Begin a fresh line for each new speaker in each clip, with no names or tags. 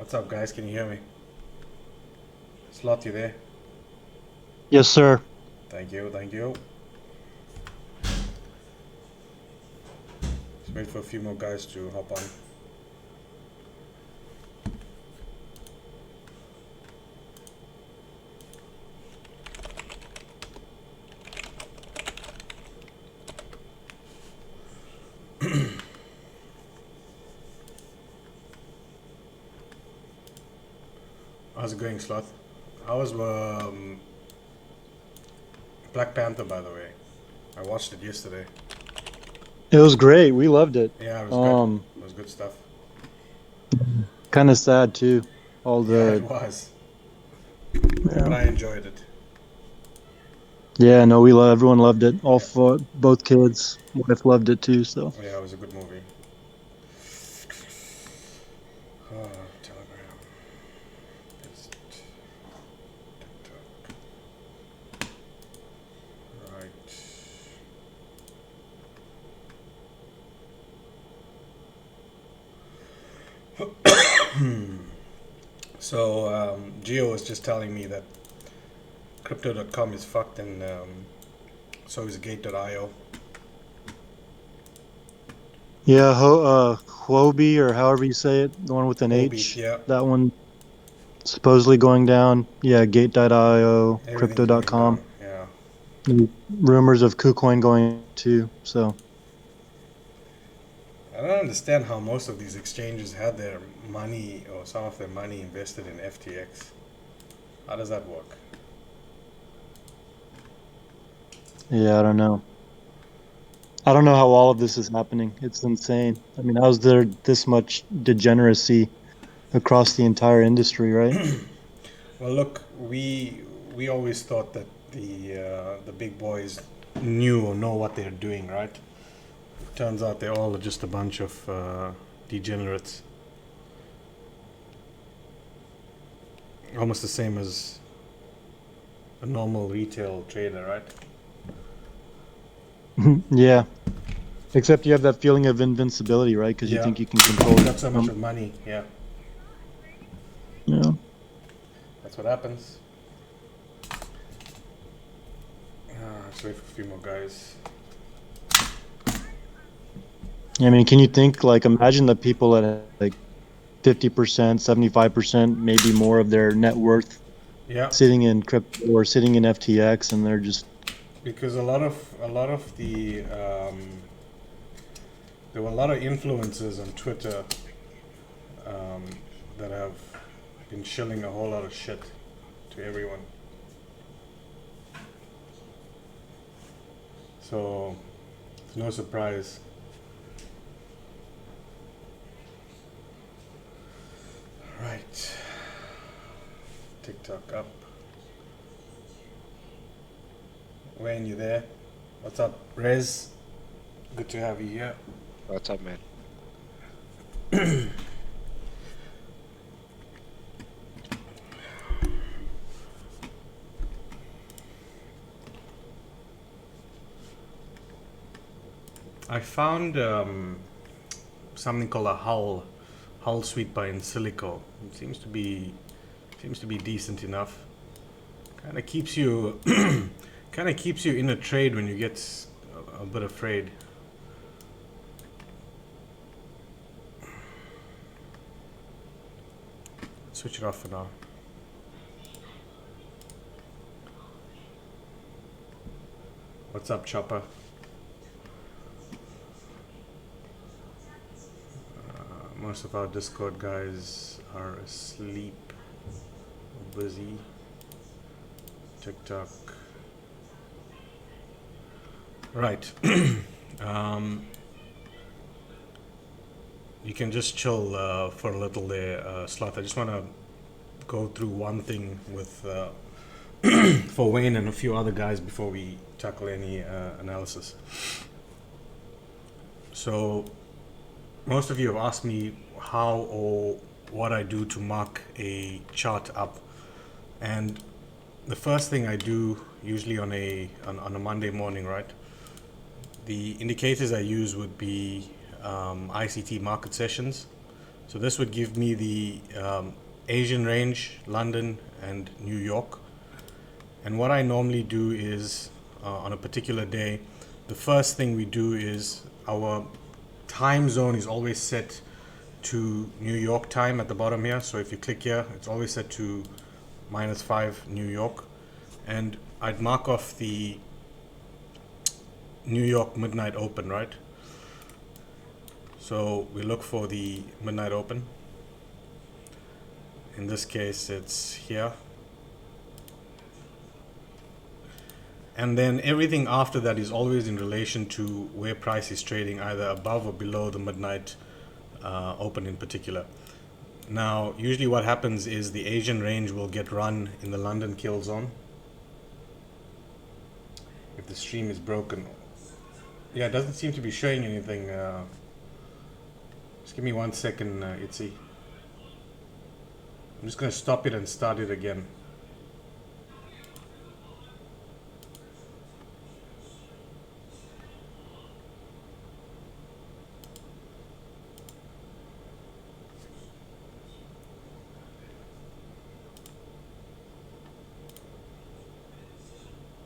What's up, guys? Can you hear me? Slot, you there?
Yes, sir.
Thank you, thank you. Just wait for a few more guys to hop on. How's it going, Sloth? How was Black Panther, by the way? I watched it yesterday.
It was great. We loved it.
Yeah, it was good. It was good stuff.
Kind of sad too. All
Yeah, it
the
was.
yeah,
But I enjoyed it.
yeah. No, everyone loved it. All
Yeah,
four, both kids, wife loved it too. So
yeah, it was a good movie. Telegram. It's TikTok. Right. So, Gio was just telling me that crypto.com is fucked and so is gate.io.
yeah, Huobi or however you say it, the one with an
Hobie,
H.
yeah,
That one supposedly going down. Yeah, Gate.io,
everything's going
Crypto.com.
down. Yeah.
Rumors of KuCoin going too. So
I don't understand how most of these exchanges had their money or some of their money invested in FTX. How does that work?
yeah, I don't know. I don't know how all of this is happening. It's insane. I mean, how's there this much degeneracy across the entire industry, right?
Well, look, we always thought that the big boys knew or know what they're doing, right? Turns out they're all just a bunch of degenerates. Almost the same as a normal retail trader, right?
Yeah. Except you have that feeling of invincibility, right? Because you
Yeah,
think you can control
you
the
got so much
outcome.
of money. Yeah,
Yeah.
that's what happens. Let's wait for a few more guys.
I mean, can you think like imagine the people that have like 50%, 75%, maybe more of their net worth
Yeah,
sitting in crypto or sitting in FTX, and they're just
because a lot of there were a lot of influencers on Twitter um, that have been shilling a whole lot of shit to everyone. So it's no surprise. Right, TikTok up. Wayne, you there? What's up, Rez? Good to have you here.
What's up, man?
I found something called a Hull suite by Insilico. It seems to be decent enough. Kind of keeps you kind of keeps you in a trade when you get a bit afraid. Switch it off for now. What's up, Chopper? Most of our Discord guys are asleep, busy. TikTok. Right. You can just chill for a little there, Sloth. I just want to go through one thing with for Wayne and a few other guys before we tackle any analysis. So, most of you have asked me how or what I do to mark a chart up, and the first thing I do usually on a Monday morning, right? The indicators I use would be ICT market sessions. So this would give me the Asian range, London and New York. And what I normally do is on a particular day, the first thing we do is our time zone is always set to New York time at the bottom here. So if you click here, it's always set to -5 New York. And I'd mark off the New York midnight open, right? So we look for the midnight open. In this case, it's here. And then everything after that is always in relation to where price is trading, either above or below the midnight open in particular. Now, usually what happens is the Asian range will get run in the London kill zone. If the stream is broken. Yeah, it doesn't seem to be showing anything. Just give me 1 second, Itzy. I'm just going to stop it and start it again.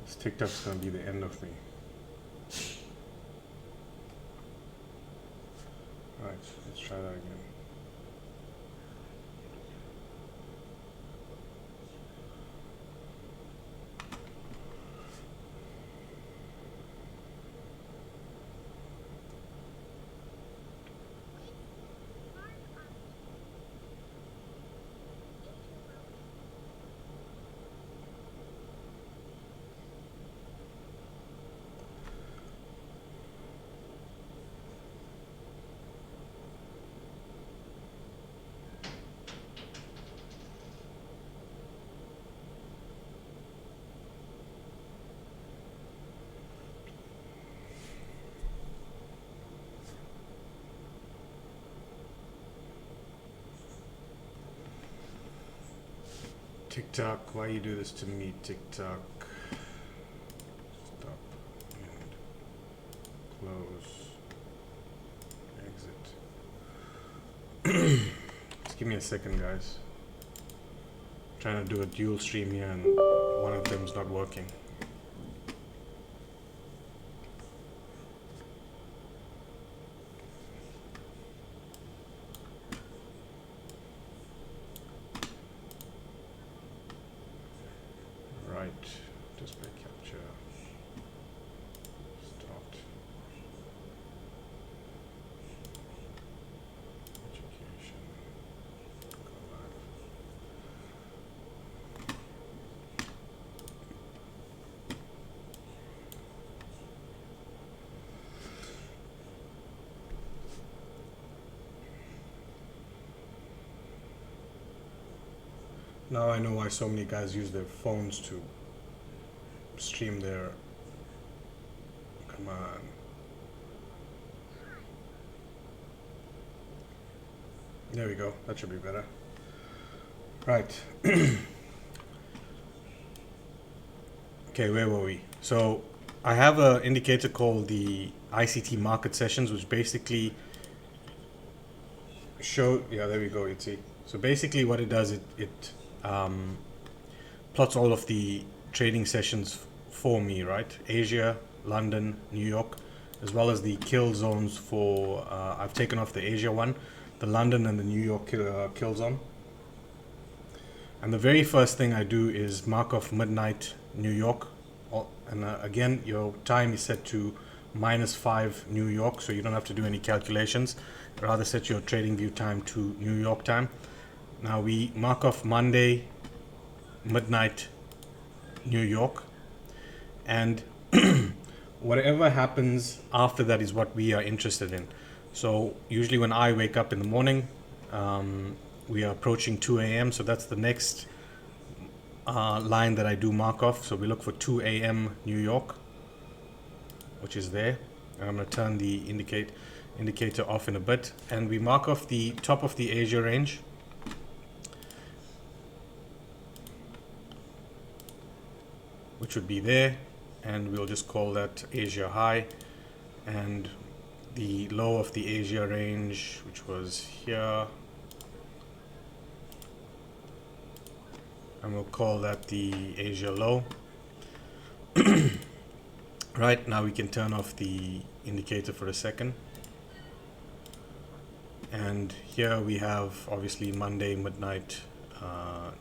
This TikTok's going to be the end of me. Alright, let's try that again. TikTok, why you do this to me, TikTok? Stop and close, exit. Just give me a second, guys. I'm trying to do a dual stream here and one of them's not working. Display capture. Start. Education. Go live. Now I know why so many guys use their phones to stream their. Come on. There we go. That should be better. Right. Okay, where were we? So I have an indicator called the ICT market sessions, which basically show. Yeah, there we go. You see. So basically, what it does, it plots all of the trading sessions for me, right? Asia, London, New York, as well as the kill zones for, I've taken off the Asia one, the London and the New York kill zone. And the very first thing I do is mark off midnight New York. And again, your time is set to -5 New York, so you don't have to do any calculations. Rather set your trading view time to New York time. Now we mark off Monday, midnight New York. And whatever happens after that is what we are interested in. So usually when I wake up in the morning, we are approaching 2 a.m. So that's the next line that I do mark off. So we look for 2 a.m. New York, which is there. And I'm going to turn the indicator off in a bit. And we mark off the top of the Asia range. Which would be there. And we'll just call that Asia high. And the low of the Asia range, which was here, and we'll call that the Asia low. Right, now we can turn off the indicator for a second. And here we have obviously Monday midnight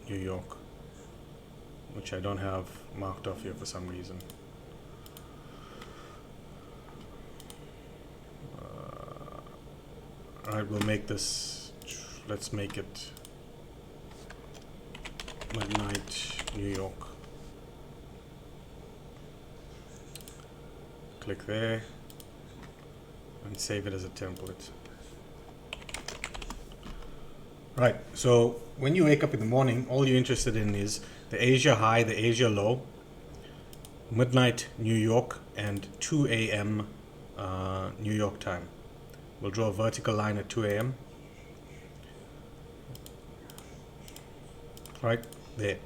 New York, which I don't have marked off here for some reason. Alright, we'll make this, let's make it midnight New York. Click there and save it as a template. Right, so when you wake up in the morning, all you're interested in is the Asia high, the Asia low, midnight New York, and 2 a.m. New York time. We'll draw a vertical line at 2 a.m. Right there.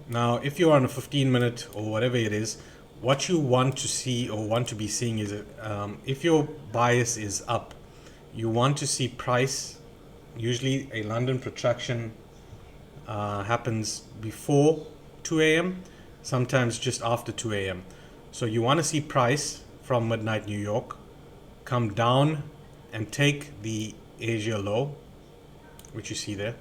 Now, if you're on a 15-minute or whatever it is, what you want to see or want to be seeing is if your bias is up, you want to see price. Usually a London protraction happens before 2 a.m., sometimes just after 2 a.m. So you want to see price from midnight New York come down and take the Asia low, which you see there.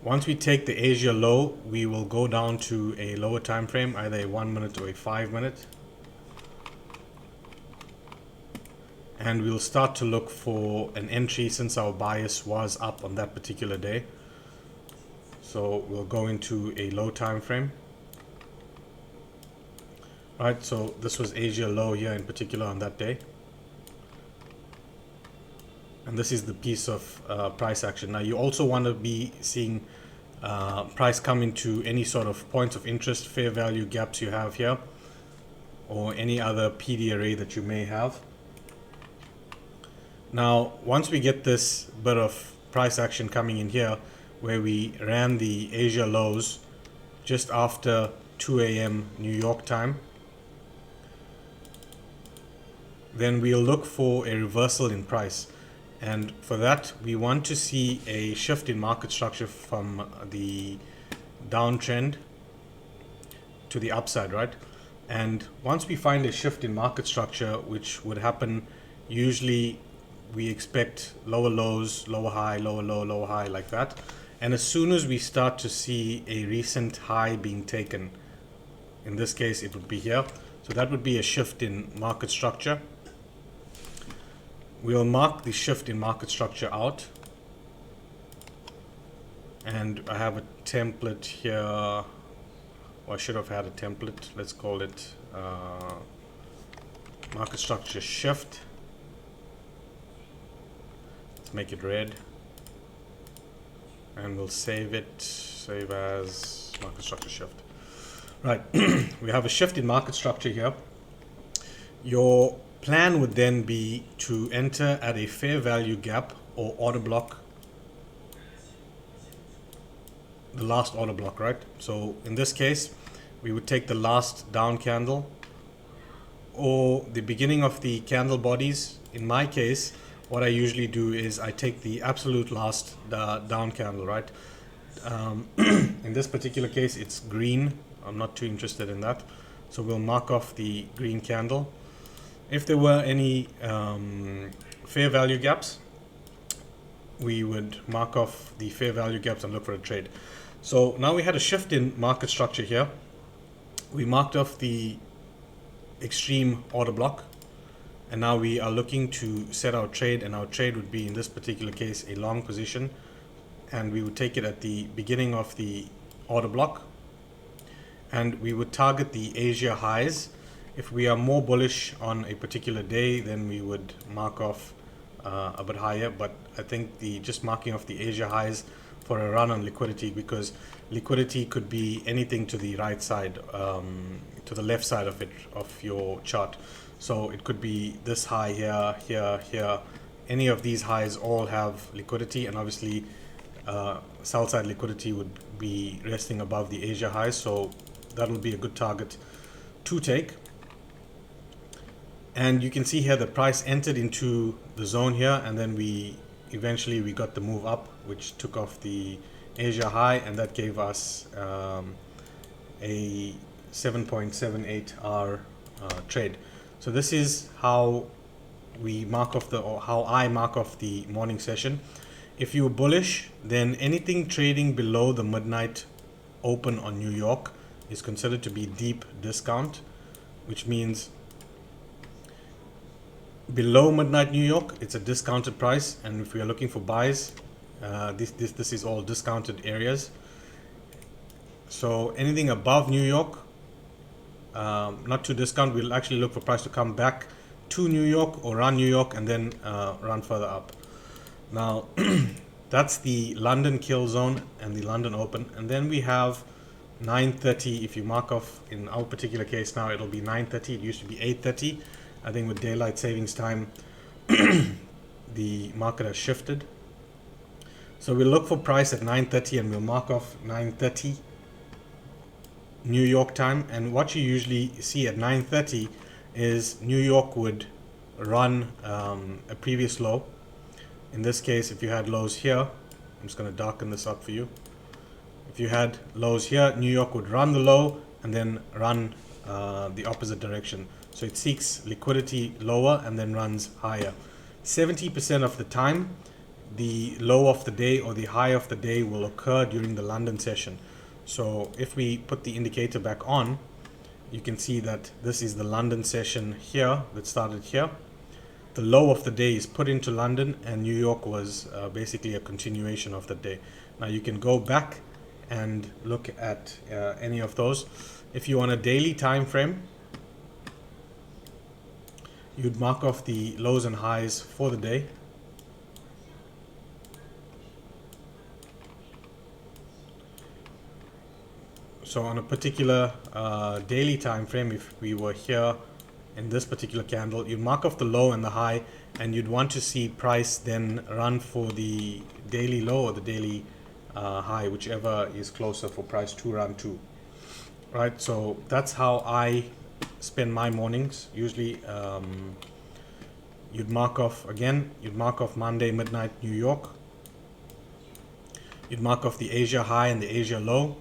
Once we take the Asia low, we will go down to a lower time frame, either a 1 minute or a 5 minute. And we'll start to look for an entry since our bias was up on that particular day. So we'll go into a low time frame. Right, so this was Asia low here in particular on that day. And this is the piece of price action. Now you also want to be seeing price come into any sort of points of interest, fair value gaps you have here, or any other PD array that you may have. Now, once we get this bit of price action coming in here, where we ran the Asia lows just after 2 a.m. New York time, then we'll look for a reversal in price. And for that, we want to see a shift in market structure from the downtrend to the upside, right? And once we find a shift in market structure, which would happen usually, we expect lower lows, lower high, lower low, lower high, like that. And as soon as we start to see a recent high being taken, in this case it would be here, so that would be a shift in market structure. We'll mark the shift in market structure out, and I have a template here, or I should have had a template. Let's call it market structure shift. Let's make it red, and we'll save it, save as market structure shift. Right, we have a shift in market structure here. Your plan would then be to enter at a fair value gap or order block, the last order block, right? So in this case, we would take the last down candle or the beginning of the candle bodies. In my case, what I usually do is I take the absolute last down candle, right? In this particular case, it's green. I'm not too interested in that. So we'll mark off the green candle. If there were any fair value gaps, we would mark off the fair value gaps and look for a trade. So now we had a shift in market structure here. We marked off the extreme order block, and now we are looking to set our trade, and our trade would be, in this particular case, a long position, and we would take it at the beginning of the order block, and we would target the Asia highs. If we are more bullish on a particular day, then we would mark off a bit higher, but I think just marking off the Asia highs for a run on liquidity, because liquidity could be anything to the right side, to the left side of it, of your chart. So it could be this high here, here, here. Any of these highs all have liquidity, and obviously sell side liquidity would be resting above the Asia highs, so that will be a good target to take. And you can see here the price entered into the zone here, and then we eventually got the move up, which took off the Asia high, and that gave us a 7.78 hour trade. So this is how we mark off or how I mark off the morning session. If you were bullish, then anything trading below the midnight open on New York is considered to be deep discount, which means below midnight New York, it's a discounted price, and if we are looking for buys, this is all discounted areas. So anything above New York, not to discount, we'll actually look for price to come back to New York or run New York and then run further up. Now that's the London kill zone and the London open, and then we have 9:30. If you mark off, in our particular case now, it'll be 9:30. It used to be 8:30. I think with daylight savings time the market has shifted. So we'll look for price at 9:30 and we'll mark off 9:30 New York time. And what you usually see at 9:30 is New York would run a previous low. In this case, if you had lows here, I'm just going to darken this up for you. If you had lows here, New York would run the low and then run the opposite direction. So it seeks liquidity lower and then runs higher. 70% of the time, the low of the day or the high of the day will occur during the London session. So if we put the indicator back on, you can see that this is the London session here that started here. The low of the day is put into London, and New York was basically a continuation of the day. Now you can go back and look at any of those. If you want a daily time frame, you'd mark off the lows and highs for the day. So on a particular daily time frame, if we were here in this particular candle, you'd mark off the low and the high, and you'd want to see price then run for the daily low or the daily high, whichever is closer for price to run to. Right, so that's how I spend my mornings. Usually you'd mark off Monday midnight New York. You'd mark off the Asia high and the Asia low.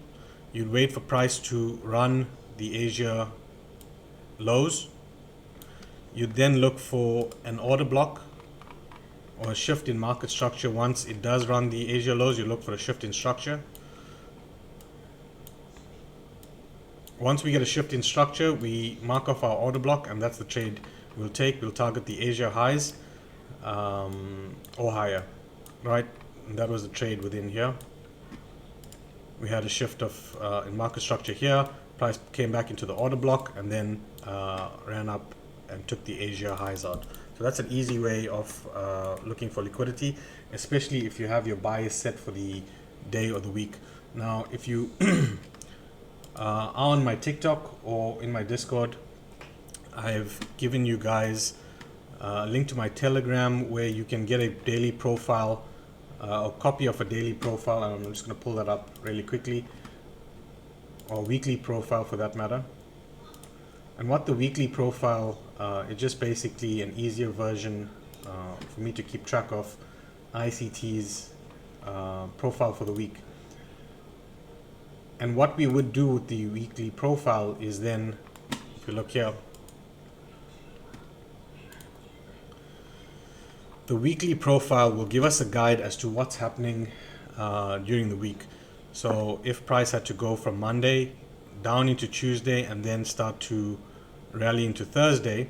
You'd wait for price to run the Asia lows. You'd then look for an order block or a shift in market structure. Once it does run the Asia lows, you look for a shift in structure. Once we get a shift in structure, we mark off our order block, and that's the trade we'll take. We'll target the Asia highs or higher, right? And that was the trade within here. We had a shift of in market structure here. Price came back into the order block and then ran up and took the Asia highs out. So that's an easy way of looking for liquidity, especially if you have your bias set for the day or the week. Now, if you are on my TikTok or in my Discord, I've given you guys a link to my Telegram where you can get a daily profile, a copy of a daily profile, and I'm just going to pull that up really quickly, or weekly profile for that matter. And what the weekly profile is, just basically an easier version for me to keep track of ICT's profile for the week. And what we would do with the weekly profile is then, if you look here, the weekly profile will give us a guide as to what's happening during the week. So if price had to go from Monday down into Tuesday and then start to rally into Thursday,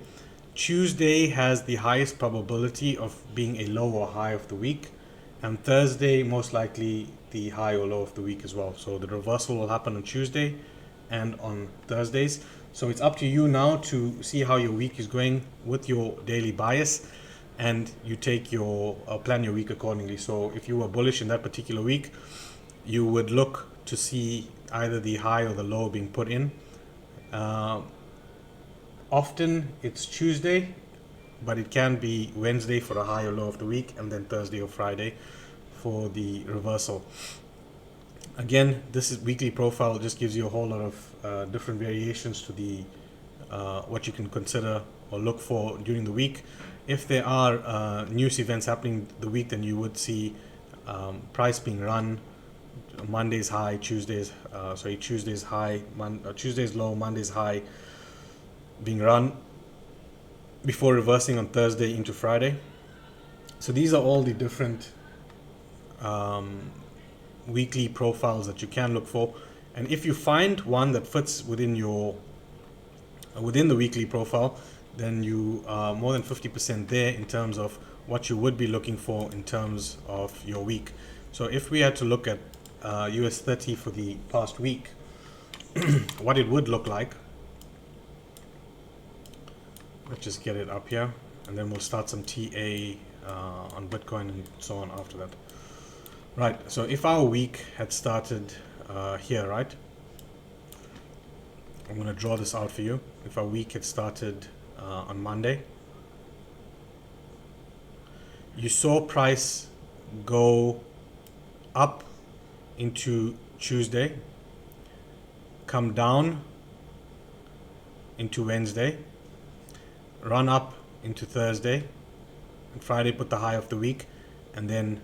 Tuesday has the highest probability of being a low or high of the week, and Thursday most likely the high or low of the week as well. So the reversal will happen on Tuesday and on Thursdays. So it's up to you now to see how your week is going with your daily bias, and you take your plan your week accordingly. So if you were bullish in that particular week, you would look to see either the high or the low being put in. Often it's Tuesday, but it can be Wednesday for a high or low of the week, and then Thursday or Friday for the reversal. Again, this is weekly profile, just gives you a whole lot of different variations to the what you can consider or look for during the week. If there are news events happening the week, then you would see price being run Monday's high, Tuesday's Tuesday's high, Tuesday's low, Monday's high being run before reversing on Thursday into Friday. So these are all the different weekly profiles that you can look for, and if you find one that fits within the weekly profile, then you are more than 50% there in terms of what you would be looking for in terms of your week. So if we had to look at US 30 for the past week, what it would look like, let's just get it up here, and then we'll start some TA on Bitcoin and so on after that. Right, so if our week had started here, right? I'm going to draw this out for you. If our week had started on Monday, you saw price go up into Tuesday, come down into Wednesday, run up into Thursday, and Friday put the high of the week, and then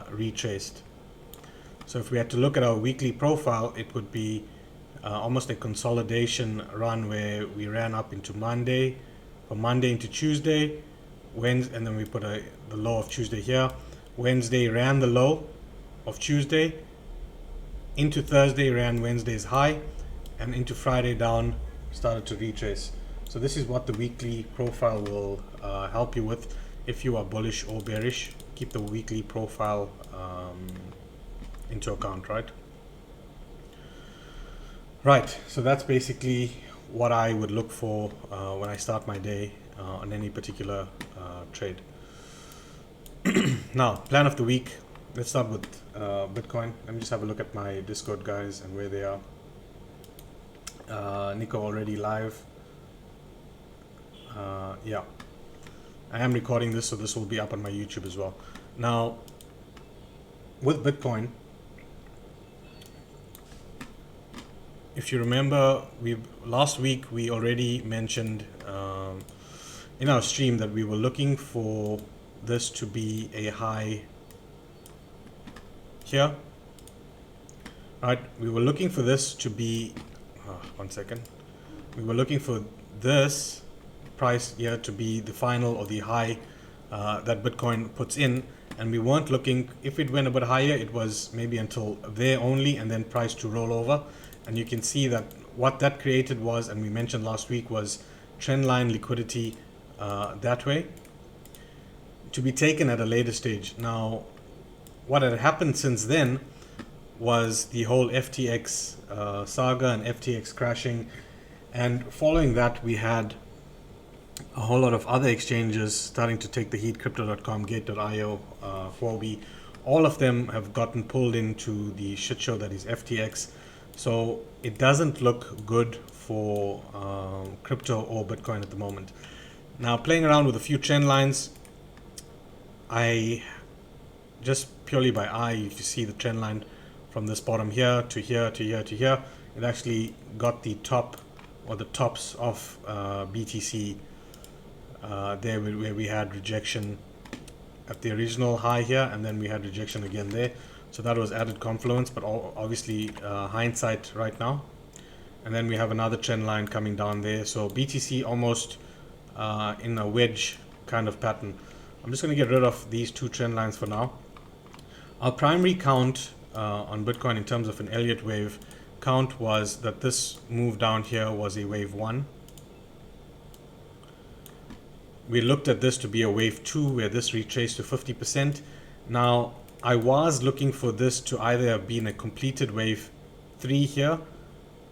retraced. So if we had to look at our weekly profile, it would be almost a consolidation run where we ran up into Monday, from Monday into Tuesday, Wednesday, and then we put the low of Tuesday here. Wednesday ran the low of Tuesday, into Thursday ran Wednesday's high, and into Friday down, started to retrace. So this is what the weekly profile will help you with if you are bullish or bearish. Keep the weekly profile into account, right? Right, so that's basically what I would look for when I start my day on any particular trade. Now, plan of the week. Let's start with Bitcoin. Let me just have a look at my Discord guys and where they are. Nico already live. Yeah, I am recording this, so this will be up on my YouTube as well. Now, with Bitcoin, if you remember, last week we already mentioned in our stream that we were looking for this to be a high here, right? We were looking for this to be, one second. We were looking for this price here to be the final or the high that Bitcoin puts in, and we weren't looking, if it went a bit higher, it was maybe until there only, and then price to roll over. And you can see that what that created was, and we mentioned last week, was trendline liquidity that way to be taken at a later stage. Now, what had happened since then was the whole FTX saga and FTX crashing, and following that we had a whole lot of other exchanges starting to take the heat. Crypto.com, Gate.io, Huobi, all of them have gotten pulled into the shit show that is FTX. So it doesn't look good for crypto or Bitcoin at the moment. Now, playing around with a few trend lines, I just purely by eye, if you see the trend line from this bottom here to here to here to here, it actually got the top or the tops of BTC there where we had rejection at the original high here, and then we had rejection again there. So that was added confluence, but obviously hindsight right now. And then we have another trend line coming down there. So BTC almost in a wedge kind of pattern. I'm just going to get rid of these two trend lines for now. Our primary count on Bitcoin in terms of an Elliott wave count was that this move down here was a wave 1. We looked at this to be a wave 2 where this retraced to 50%. Now, I was looking for this to either have been a completed wave 3 here,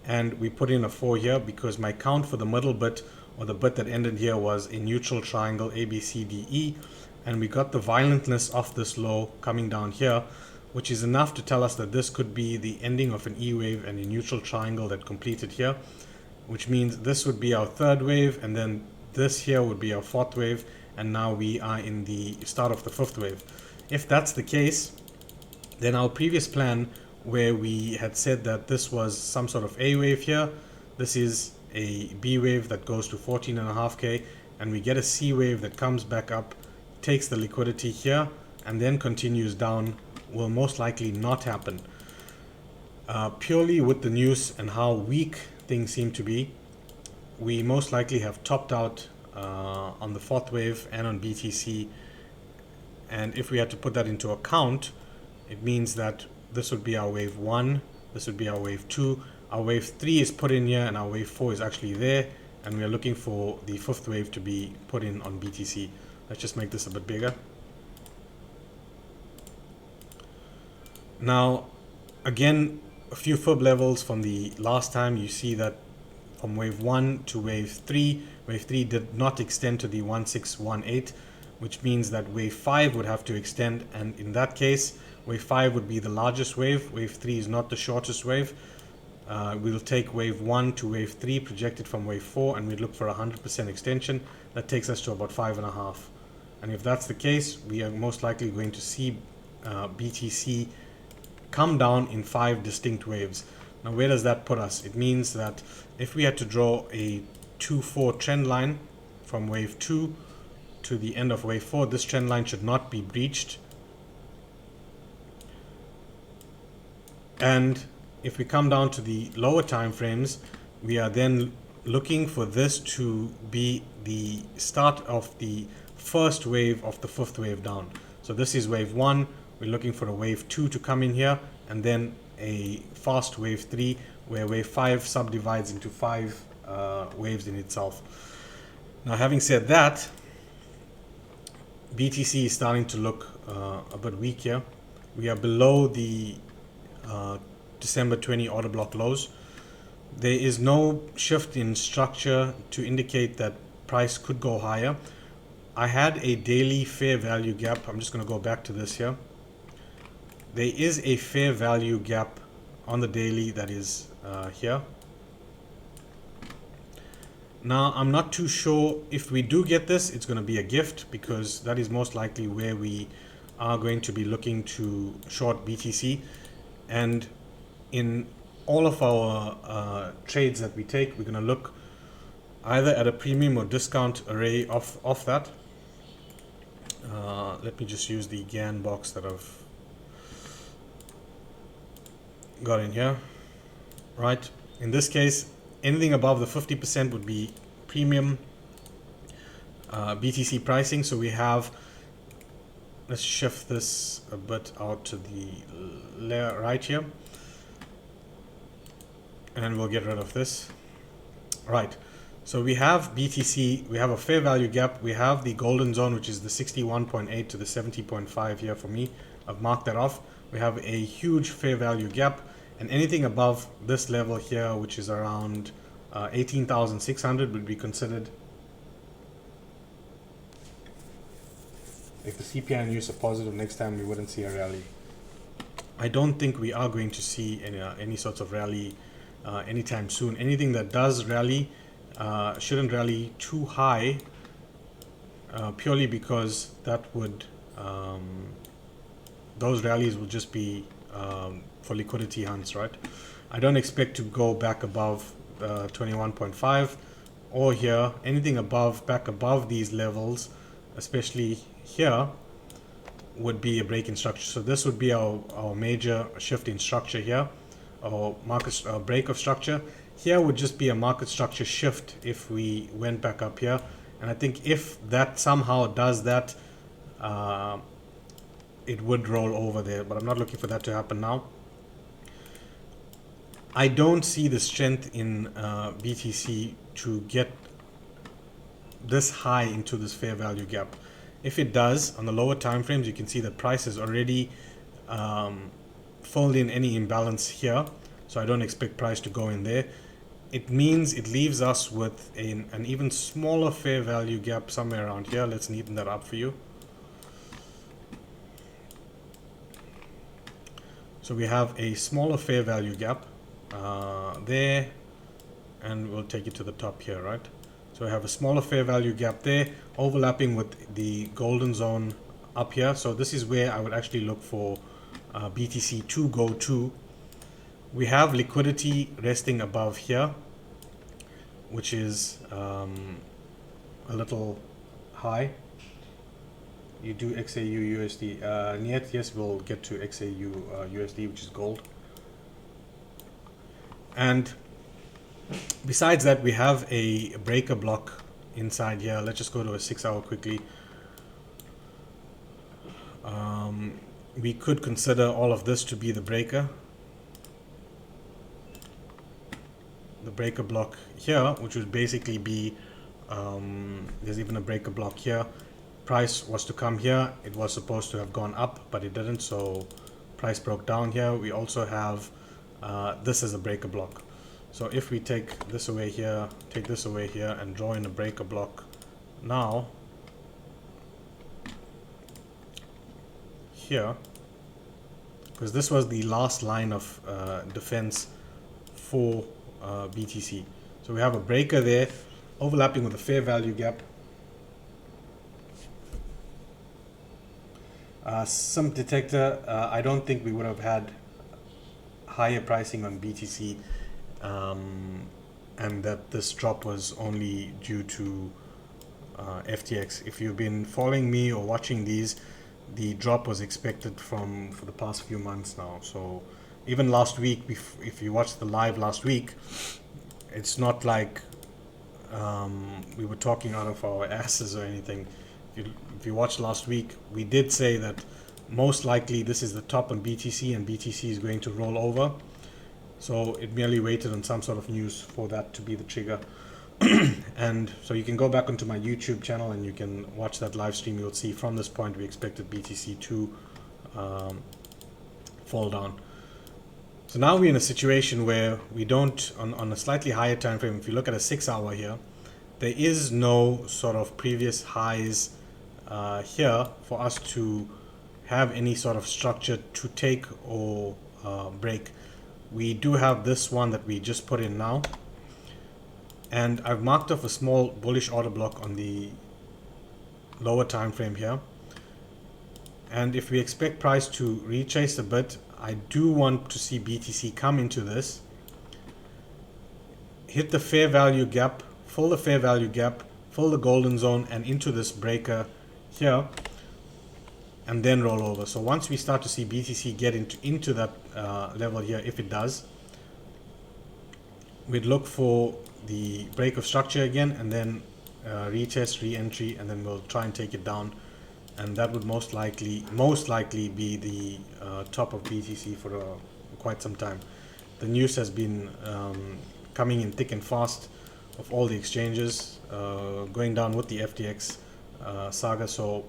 and we put in a 4 here because my count for the middle bit, or the bit that ended here, was a neutral triangle ABCDE, and we got the violentness of this low coming down here, which is enough to tell us that this could be the ending of an E wave and a neutral triangle that completed here, which means this would be our third wave, and then this here would be our fourth wave, and now we are in the start of the fifth wave. If that's the case, then our previous plan where we had said that this was some sort of A wave here, this is a B wave that goes to 14.5K, and we get a C wave that comes back up, takes the liquidity here, and then continues down, will most likely not happen. Purely with the news and how weak things seem to be, we most likely have topped out on the fourth wave and on BTC. And if we had to put that into account, it means that this would be our wave 1, this would be our wave 2, our wave 3 is put in here, and our wave 4 is actually there, and we are looking for the fifth wave to be put in on BTC. Let's just make this a bit bigger. Now, again, a few fib levels from the last time. You see that from wave 1 to wave 3 did not extend to the 1618, which means that wave 5 would have to extend, and in that case wave 5 would be the largest wave. Wave 3 is not the shortest wave. We'll take wave 1 to wave 3 projected from wave 4, and we'd look for 100% extension. That takes us to about 5.5, and if that's the case, we are most likely going to see BTC come down in 5 distinct waves. Now, where does that put us? It means that if we had to draw a 2-4 trend line from wave 2 to the end of wave 4, this trend line should not be breached. And if we come down to the lower time frames, we are then looking for this to be the start of the first wave of the fifth wave down. So this is wave 1. We're looking for a wave 2 to come in here, and then a fast wave 3, where wave 5 subdivides into 5 waves in itself. Now, having said that, BTC is starting to look a bit weak here. We are below the December 20 order block lows. There is no shift in structure to indicate that price could go higher. I had a daily fair value gap. I'm just going to go back to this here. There is a fair value gap on the daily that is here. Now, I'm not too sure if we do get this, it's going to be a gift, because that is most likely where we are going to be looking to short BTC. And in all of our trades that we take, we're going to look either at a premium or discount array of that. Let me just use the GAN box that I've got in here. Right, in this case, anything above the 50% would be premium BTC pricing. So we have, let's shift this a bit out to the layer right here, and we'll get rid of this. Right, so we have BTC, we have a fair value gap, we have the golden zone, which is the 61.8 to the 70.5 here for me. I've marked that off. We have a huge fair value gap, and anything above this level here, which is around 18,600, would be considered. If the CPI and use are positive next time, we wouldn't see a rally. I don't think we are going to see any sorts of rally anytime soon. Anything that does rally shouldn't rally too high, purely because that would those rallies will just be for liquidity hunts, right? I don't expect to go back above 21.5 or here. Anything above, back above these levels, especially here, would be a break in structure. So this would be our major shift in structure here, or market break of structure. Here would just be a market structure shift if we went back up here. And I think if that somehow does that, it would roll over there, but I'm not looking for that to happen now. I don't see the strength in BTC to get this high into this fair value gap. If it does, on the lower time frames, you can see that price has already filled in any imbalance here, so I don't expect price to go in there. It means it leaves us with an even smaller fair value gap somewhere around here. Let's neaten that up for you. So we have a smaller fair value gap there, and we'll take it to the top here, right? So I have a smaller fair value gap there, overlapping with the golden zone up here. So this is where I would actually look for BTC to go to. We have liquidity resting above here, which is a little high. You do XAU USD. Niet, yes, we'll get to XAU USD, which is gold. And besides that, we have a breaker block inside here. Let's just go to a 6 hour quickly. We could consider all of this to be the breaker block here, which would basically be there's even a breaker block here. Price was to come here, it was supposed to have gone up, but it didn't, so price broke down here. We also have this as a breaker block. So if we take this away here, take this away here, and draw in a breaker block now here, because this was the last line of defense for BTC. So we have a breaker there overlapping with a fair value gap. Some detector, I don't think we would have had higher pricing on BTC, and that this drop was only due to FTX. If you've been following me or watching these, the drop was expected for the past few months now. So even last week, if you watched the live last week, it's not like we were talking out of our asses or anything. If you watched last week, we did say that most likely this is the top on BTC and BTC is going to roll over. So it merely waited on some sort of news for that to be the trigger. And so you can go back onto my YouTube channel and you can watch that live stream. You'll see from this point we expected BTC to fall down. So now we're in a situation where we don't, on a slightly higher time frame, if you look at a 6 hour here, there is no sort of previous highs here for us to have any sort of structure to take or break. We do have this one that we just put in now, and I've marked off a small bullish order block on the lower time frame here. And if we expect price to retrace a bit, I do want to see BTC come into this, hit the fair value gap, fill the fair value gap, fill the golden zone, and into this breaker here, and then roll over. So once we start to see BTC get into that level here, if it does, we'd look for the break of structure again, and then retest, re-entry, and then we'll try and take it down. And that would most likely be the top of BTC for quite some time. The news has been coming in thick and fast of all the exchanges, going down with the FTX saga. So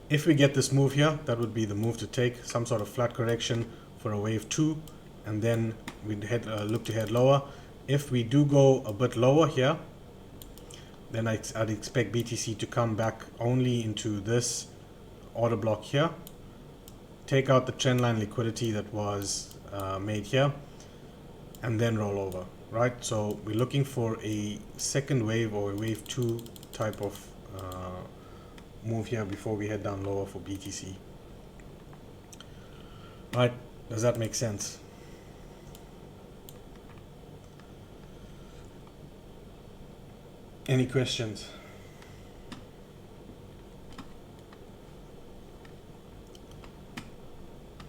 if we get this move here, that would be the move to take, some sort of flat correction for a wave 2, and then we'd look to head lower. If we do go a bit lower here, then I'd expect BTC to come back only into this order block here, take out the trendline liquidity that was made here, and then roll over, right? So we're looking for a second wave or a wave 2 type of move here before we head down lower for BTC. Right, does that make sense? Any questions?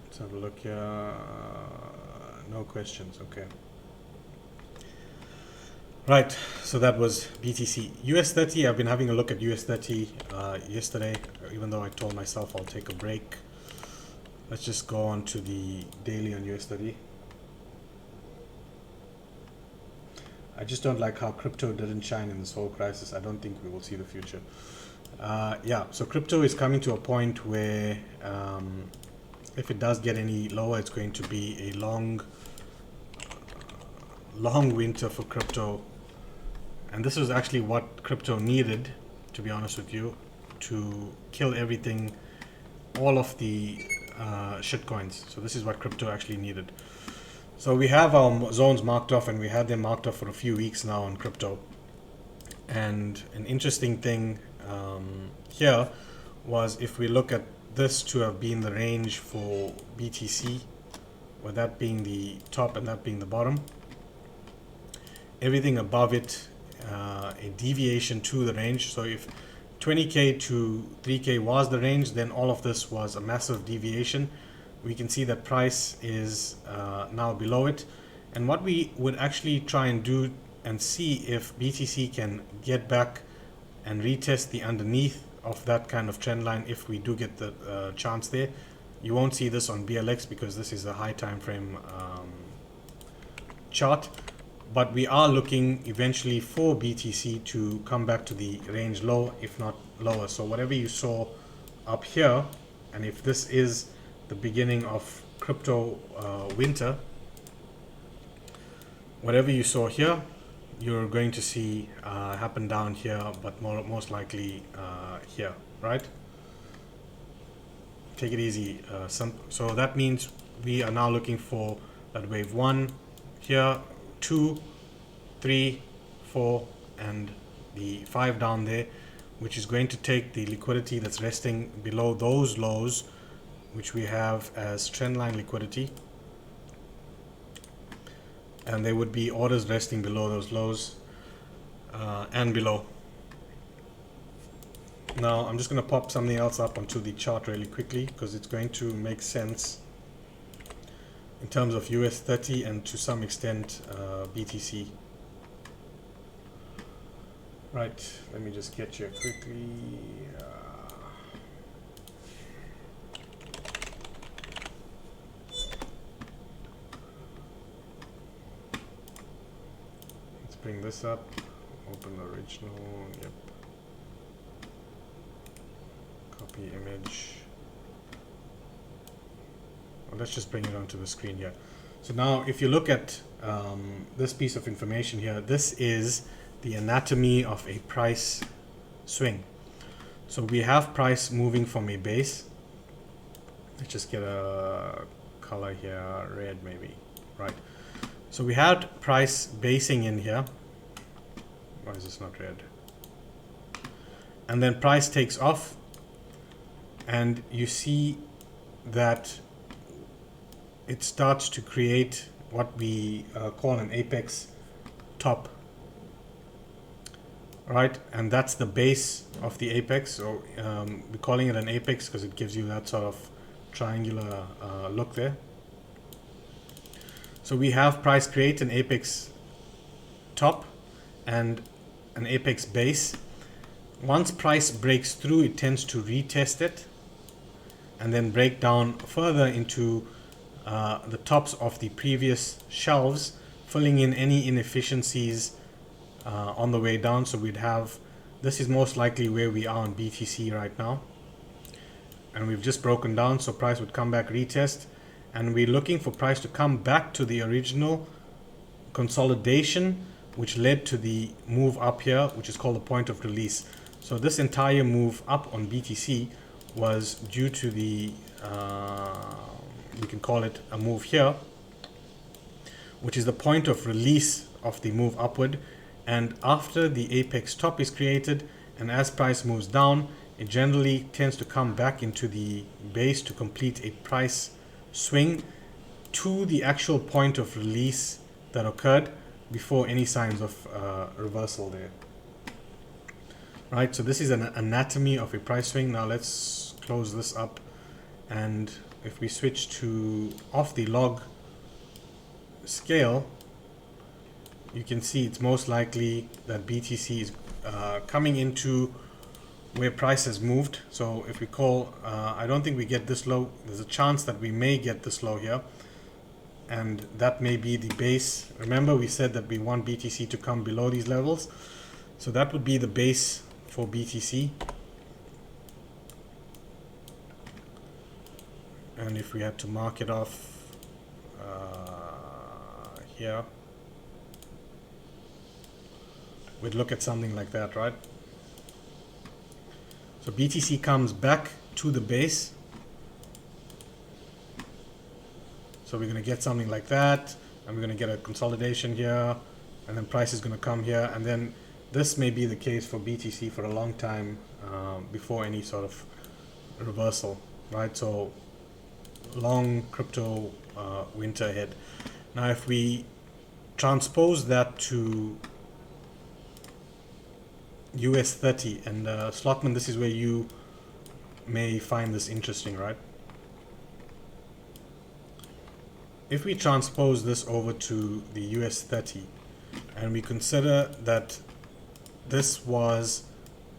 Let's have a look here. No questions, okay. Right, so that was BTC. US30, I've been having a look at US30 yesterday, even though I told myself I'll take a break. Let's just go on to the daily on US30. I just don't like how crypto didn't shine in this whole crisis. I don't think we will see the future. Yeah, so crypto is coming to a point where if it does get any lower, it's going to be a long winter for crypto. And this was actually what crypto needed, to be honest with you, to kill everything, all of the shitcoins. So this is what crypto actually needed. So we have our zones marked off, and we had them marked off for a few weeks now on crypto. And an interesting thing here was, if we look at this to have been the range for BTC, with that being the top and that being the bottom, everything above it a deviation to the range. So if 20k to 3k was the range, then all of this was a massive deviation. We can see that price is now below it. And what we would actually try and do and see if BTC can get back and retest the underneath of that kind of trend line if we do get the chance there. You won't see this on BLX because this is a high time frame chart, but we are looking eventually for BTC to come back to the range low, if not lower. So whatever you saw up here, and if this is the beginning of crypto winter, whatever you saw here, you're going to see happen down here, but most likely here, right? Take it easy. So that means we are now looking for that wave 1 here, 2, 3, 4, and the 5 down there, which is going to take the liquidity that's resting below those lows, which we have as trendline liquidity. And there would be orders resting below those lows and below. Now I'm just going to pop something else up onto the chart really quickly because it's going to make sense in terms of US 30 and to some extent BTC. Right, let me just get you quickly. Let's bring this up, open the original, yep. Copy image. Well, let's just bring it onto the screen here. So now if you look at this piece of information here, this is the anatomy of a price swing. So we have price moving from a base. Let's just get a color here, red maybe, right? So we had price basing in here. Why is this not red? And then price takes off, and you see that it starts to create what we call an apex top, right? And that's the base of the apex. So we're calling it an apex because it gives you that sort of triangular look there. So we have price create an apex top and an apex base. Once price breaks through, it tends to retest it and then break down further into the tops of the previous shelves, filling in any inefficiencies on the way down. So we'd have, this is most likely where we are on BTC right now, and we've just broken down, so price would come back, retest, and we're looking for price to come back to the original consolidation which led to the move up here, which is called the point of release. So this entire move up on BTC was due to the we can call it a move here, which is the point of release of the move upward. And after the apex top is created and as price moves down, it generally tends to come back into the base to complete a price swing to the actual point of release that occurred before any signs of reversal there. Right, so this is an anatomy of a price swing. Now let's close this up, and if we switch to off the log scale, you can see it's most likely that BTC is coming into where price has moved. So if we call, I don't think we get this low. There's a chance that we may get this low here, and that may be the base. Remember, we said that we want BTC to come below these levels, so that would be the base for BTC. And if we had to mark it off here, we'd look at something like that, right? So BTC comes back to the base. So we're going to get something like that, and we're going to get a consolidation here, and then price is going to come here, and then this may be the case for BTC for a long time before any sort of reversal, right? So long crypto winter ahead. Now if we transpose that to US 30, and Slotman, this is where you may find this interesting, right? if we transpose this over to the US 30 and we consider that this was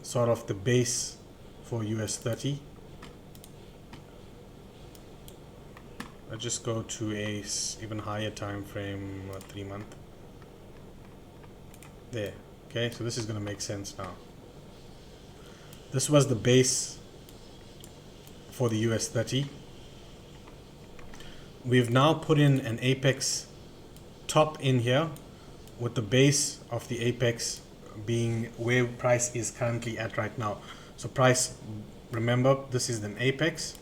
sort of the base for US 30, I'll just go to a even higher time frame, 3 month. There. Okay, so this is going to make sense now. This was the base for the US 30. We've now put in an apex top in here with the base of the apex being where price is currently at right now. So price, remember, this is an apex,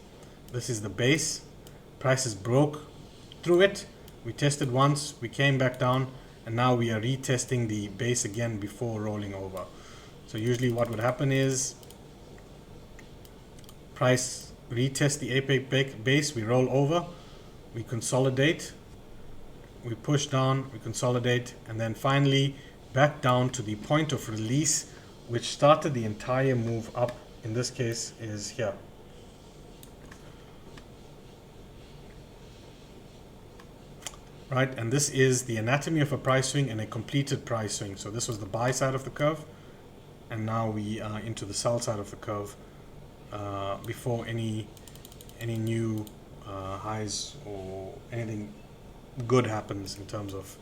this is the base. Price is broke through it. We tested once, we came back down, and now we are retesting the base again before rolling over. So usually what would happen is price retest the apex base, we roll over, we consolidate, we push down, we consolidate, and then finally back down to the point of release, which started the entire move up. In this case is here. Right, and this is the anatomy of a price swing and a completed price swing. So this was the buy side of the curve, and now we are into the sell side of the curve before any new highs or anything good happens in terms of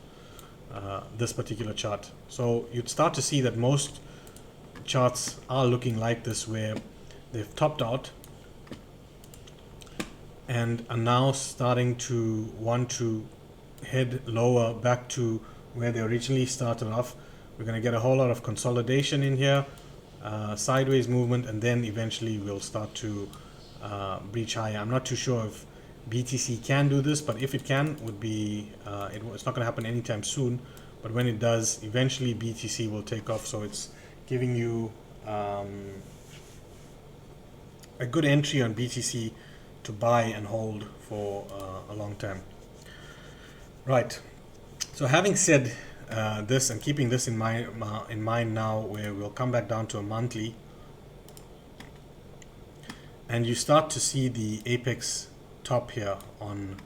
this particular chart. So you'd start to see that most charts are looking like this, where they've topped out and are now starting to want to head lower back to where they originally started off. We're going to get a whole lot of consolidation in here, sideways movement, and then eventually we'll start to breach higher. I'm not too sure if BTC can do this, but if it can, would be it's not going to happen anytime soon, but when it does, eventually BTC will take off. So it's giving you a good entry on BTC to buy and hold for a long time. Right, so having said this and keeping this in mind now, where we'll come back down to a monthly, and you start to see the apex top here on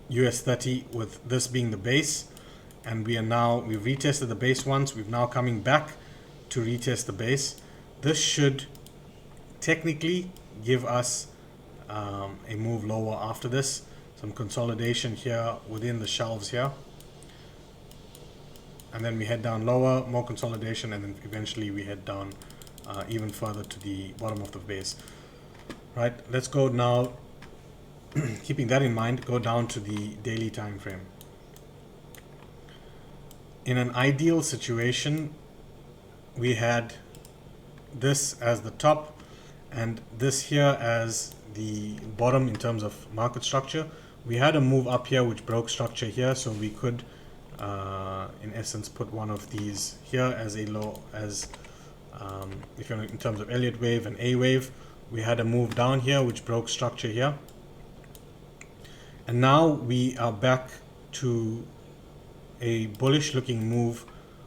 US 30, with this being the base, and we've retested the base once, we've now coming back to retest the base. This should technically give us a move lower after this, some consolidation here within the shelves here, and then we head down lower, more consolidation, and then eventually we head down even further to the bottom of the base. Right, let's go now, keeping that in mind, go down to the daily time frame. In an ideal situation, we had this as the top and this here as the bottom in terms of market structure. We had a move up here which broke structure here, so we could in essence put one of these here as a low, as if you're in terms of Elliott wave and A wave. We had a move down here which broke structure here, and now we are back to a bullish looking move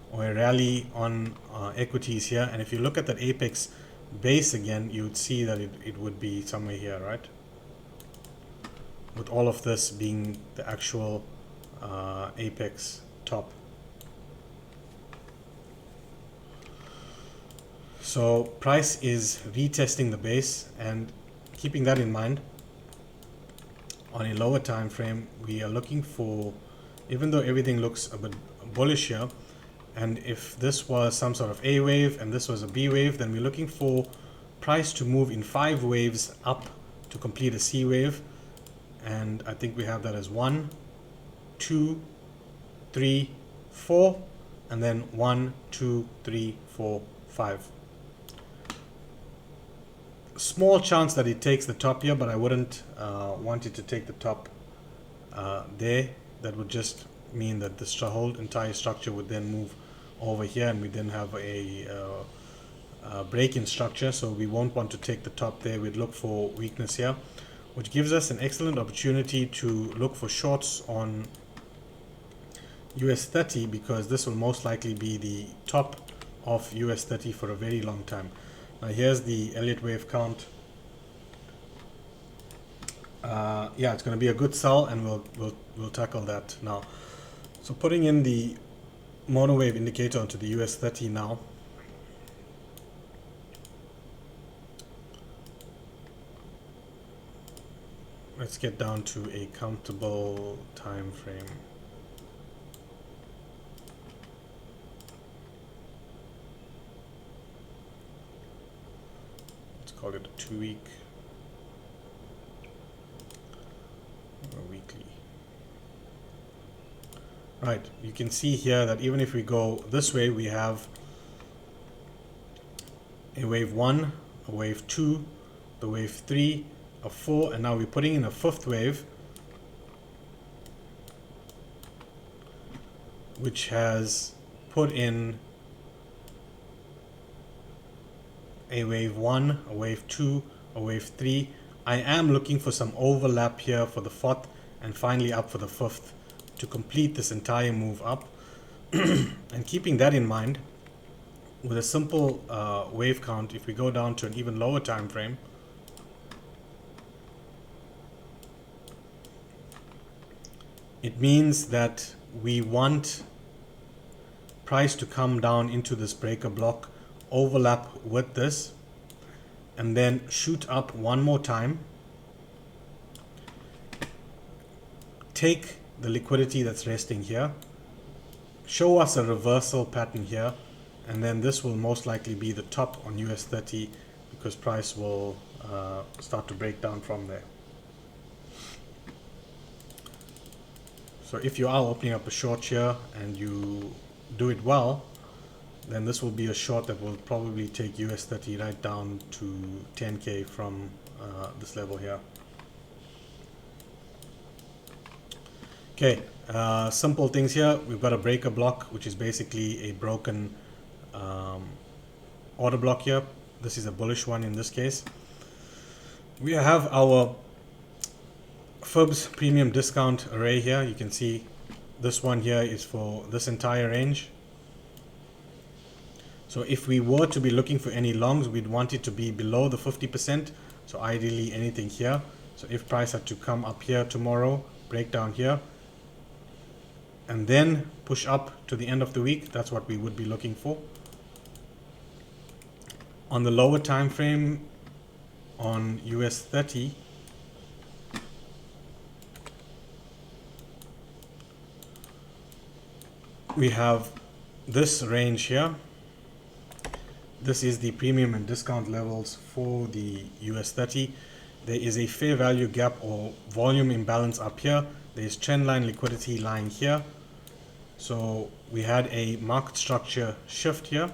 or a rally on equities here. And if you look at that apex base again, you would see that it would be somewhere here, right, with all of this being the actual apex top. So price is retesting the base, and keeping that in mind, on a lower time frame we are looking for, even though everything looks a bit bullish here, and if this was some sort of A wave and this was a B wave, then we're looking for price to move in 5 waves up to complete a C wave. And I think we have that as 1, 2, 3, 4, and then 1, 2, 3, 4, 5. Small chance that it takes the top here, but I wouldn't want it to take the top there. That would just mean that the whole entire structure would then move over here, and we then have a break-in structure. So we won't want to take the top there. We'd look for weakness here, which gives us an excellent opportunity to look for shorts on US 30, because this will most likely be the top of US 30 for a very long time. Now here's the Elliott wave count yeah, it's going to be a good sell, and we'll tackle that now. So putting in the monowave indicator onto the US30 now. Let's get down to a comfortable time frame. Let's call it a 2-week or weekly. Right, you can see here that even if we go this way, we have a wave 1, a wave 2, the wave 3, a 4, and now we're putting in a 5th wave, which has put in a wave 1, a wave 2, a wave 3. I am looking for some overlap here for the 4th and finally up for the 5th to complete this entire move up. And keeping that in mind, with a simple wave count, if we go down to an even lower time frame, it means that we want price to come down into this breaker block, overlap with this, and then shoot up one more time, take the liquidity that's resting here, show us a reversal pattern here, and then this will most likely be the top on US30 because price will start to break down from there. So if you are opening up a short here and you do it well, then this will be a short that will probably take US30 right down to 10K from this level here. Okay, simple things here. We've got a breaker block, which is basically a broken order block here. This is a bullish one in this case. We have our Fibs premium discount array here. You can see this one here is for this entire range. So if we were to be looking for any longs, we'd want it to be below the 50%. So ideally anything here. So if price had to come up here tomorrow, break down here, and then push up to the end of the week, that's what we would be looking for. On the lower time frame on US30, we have this range here. This is the premium and discount levels for the US30. There is a fair value gap or volume imbalance up here. There's trendline liquidity lying here. So we had a market structure shift here.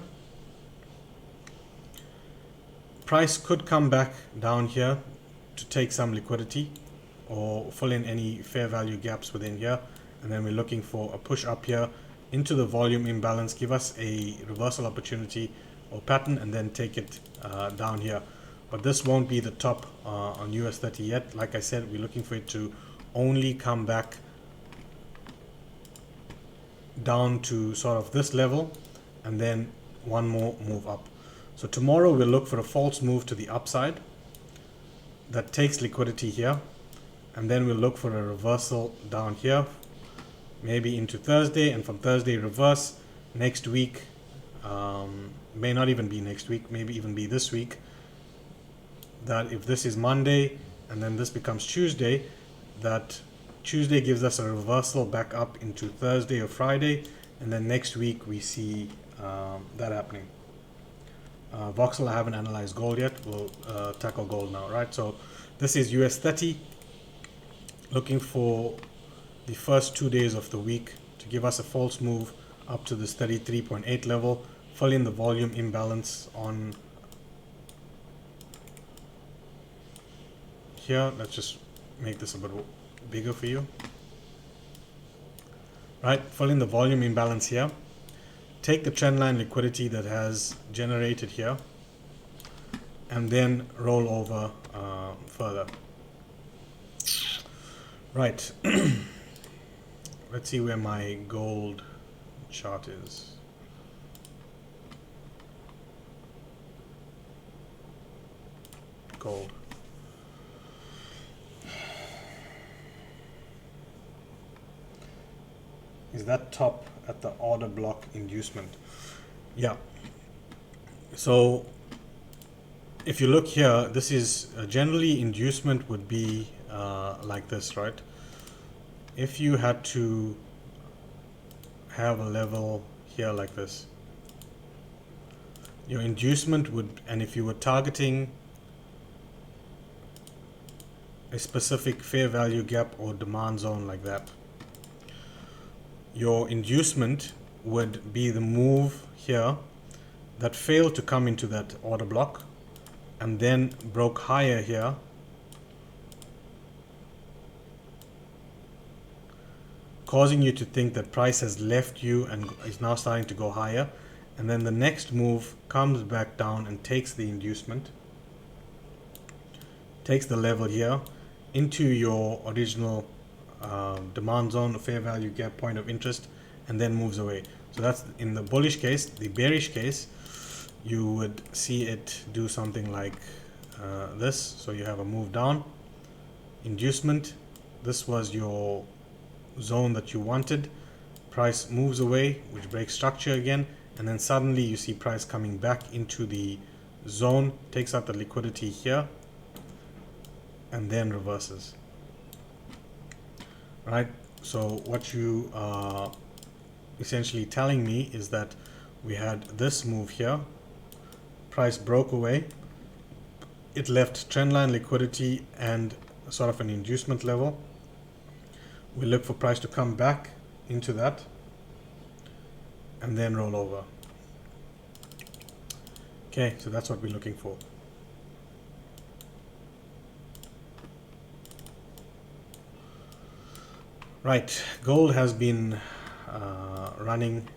Price could come back down here to take some liquidity or fill in any fair value gaps within here. And then we're looking for a push up here into the volume imbalance, give us a reversal opportunity or pattern, and then take it down here. But this won't be the top on US30 yet. Like I said, we're looking for it to only come back down to sort of this level and then one more move up. So tomorrow we'll look for a false move to the upside that takes liquidity here, and then we'll look for a reversal down here, maybe into Thursday, and from Thursday reverse next week. May not even be next week, maybe even be this week. That if this is Monday and then this becomes Tuesday, that Tuesday gives us a reversal back up into Thursday or Friday, and then next week we see that happening. Voxel, I haven't analyzed gold yet. We'll tackle gold now, right? So this is US30, looking for the first 2 days of the week to give us a false move up to this 33.8 level, fill in the volume imbalance on here. Let's just make this a bit bigger for you. Right, fill in the volume imbalance here. Take the trendline liquidity that has generated here and then roll over further. Right. Let's see where my gold chart is. Gold. is that top at the order block inducement. Yeah. So if you look here, this is generally inducement would be like this, right? If you had to have a level here like this, your inducement would, and if you were targeting a specific fair value gap or demand zone like that, your inducement would be the move here that failed to come into that order block and then broke higher here, causing you to think that price has left you and is now starting to go higher, and then the next move comes back down and takes the inducement, takes the level here into your original demand zone, fair value gap, point of interest, and then moves away. So that's in the bullish case. The bearish case, you would see it do something like this. So you have a move down, inducement, this was your zone that you wanted, price moves away, which breaks structure again, and then suddenly you see price coming back into the zone, takes out the liquidity here, and then reverses. Right? So what you are essentially telling me is that we had this move here, price broke away, it left trendline liquidity and sort of an inducement level. We look for price to come back into that and then roll over. Okay, so that's what we're looking for. Right, gold has been running,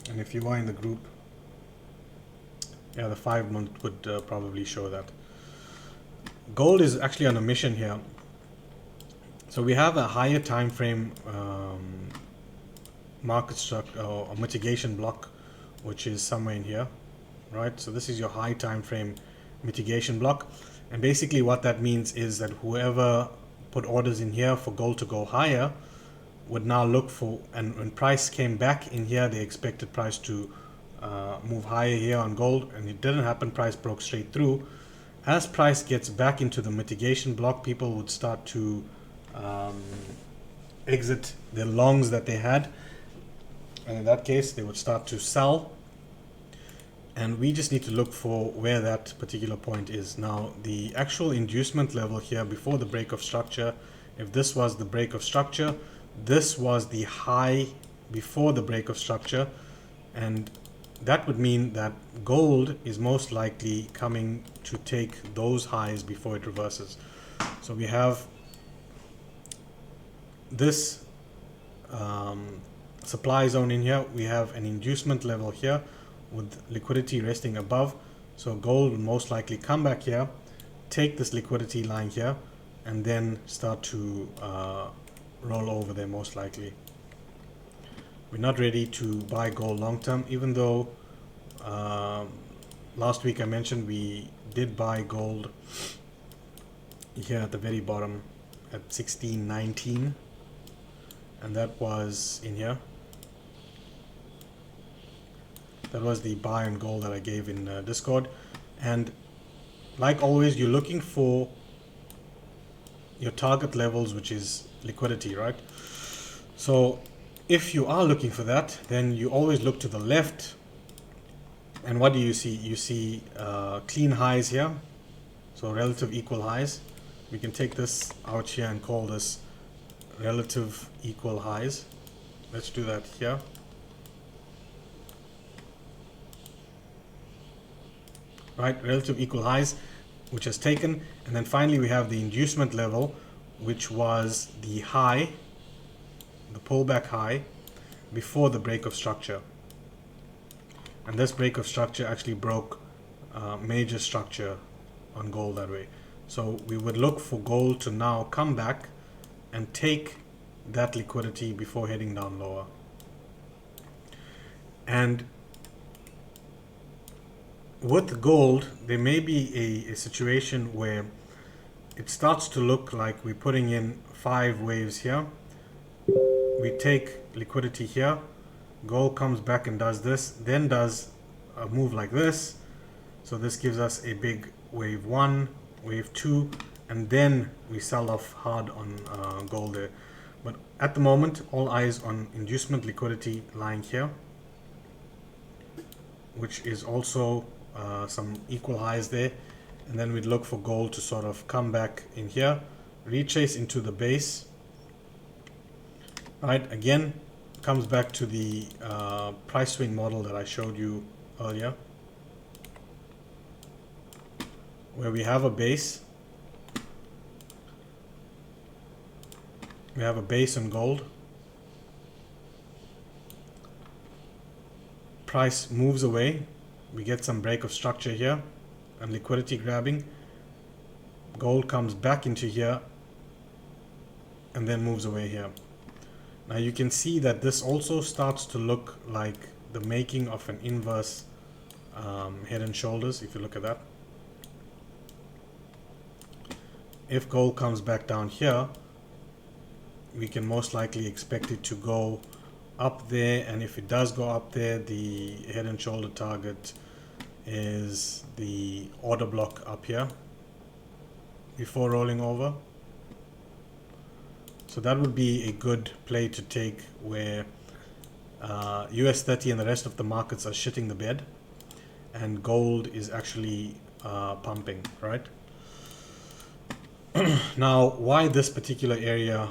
and if you are in the group, yeah, the 5 month would probably show that. Gold is actually on a mission here. So we have a higher time frame market structure or mitigation block, which is somewhere in here, right? So this is your high time frame mitigation block, and basically what that means is that whoever put orders in here for gold to go higher would now look for, and when price came back in here, they expected price to move higher here on gold, and it didn't happen. Price broke straight through. As price gets back into the mitigation block, people would start to exit the longs that they had, and in that case they would start to sell, and we just need to look for where that particular point is. Now the actual inducement level here before the break of structure, if this was the break of structure, this was the high before the break of structure, and that would mean that gold is most likely coming to take those highs before it reverses. So we have this supply zone in here, we have an inducement level here with liquidity resting above, so gold will most likely come back here, take this liquidity line here, and then start to roll over there most likely. We're not ready to buy gold long term, even though last week I mentioned we did buy gold here at the very bottom at 16.19, and that was in here. That was the buy on gold that I gave in Discord. And like always, you're looking for your target levels, which is liquidity, right? So if you are looking for that, then you always look to the left, and what do you see? You see clean highs here, so relative equal highs. We can take this out here and call this relative equal highs. Let's do that here. Right, relative equal highs, which has taken, and then finally we have the inducement level, which was the high, the pullback high before the break of structure, and this break of structure actually broke major structure on gold that way. So we would look for gold to now come back and take that liquidity before heading down lower. And with gold, there may be a situation where it starts to look like we're putting in 5 waves here. We take liquidity here. Gold comes back and does this, then does a move like this. So this gives us a big wave 1, wave 2, and then we sell off hard on gold there. But at the moment, all eyes on inducement liquidity lying here, which is also some equal highs there. And then we'd look for gold to sort of come back in here, retrace into the base. Right, again, comes back to the price swing model that I showed you earlier, where we have a base. We have a base in gold. Price moves away. We get some break of structure here and liquidity grabbing. Gold comes back into here and then moves away here. Now you can see that this also starts to look like the making of an inverse head and shoulders, if you look at that. If gold comes back down here, we can most likely expect it to go up there, and if it does go up there, the head and shoulder target is the order block up here before rolling over. So that would be a good play to take, where US 30 and the rest of the markets are shitting the bed and gold is actually pumping, right? Now, why this particular area,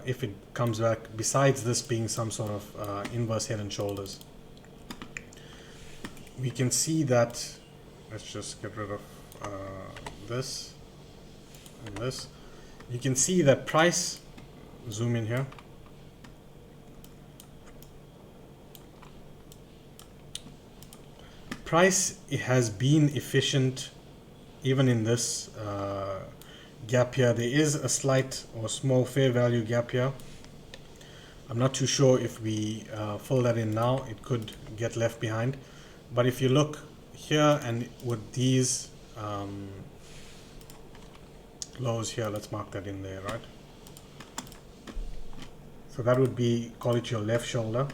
if it comes back, besides this being some sort of inverse head and shoulders? We can see that, let's just get rid of this and this. You can see that price, zoom in here, price has been efficient even in this gap here. There is a slight or small fair value gap here. I'm not too sure if we fill that in now, it could get left behind. But if you look here and with these lows here, let's mark that in there, right? So that would be, call it your left shoulder.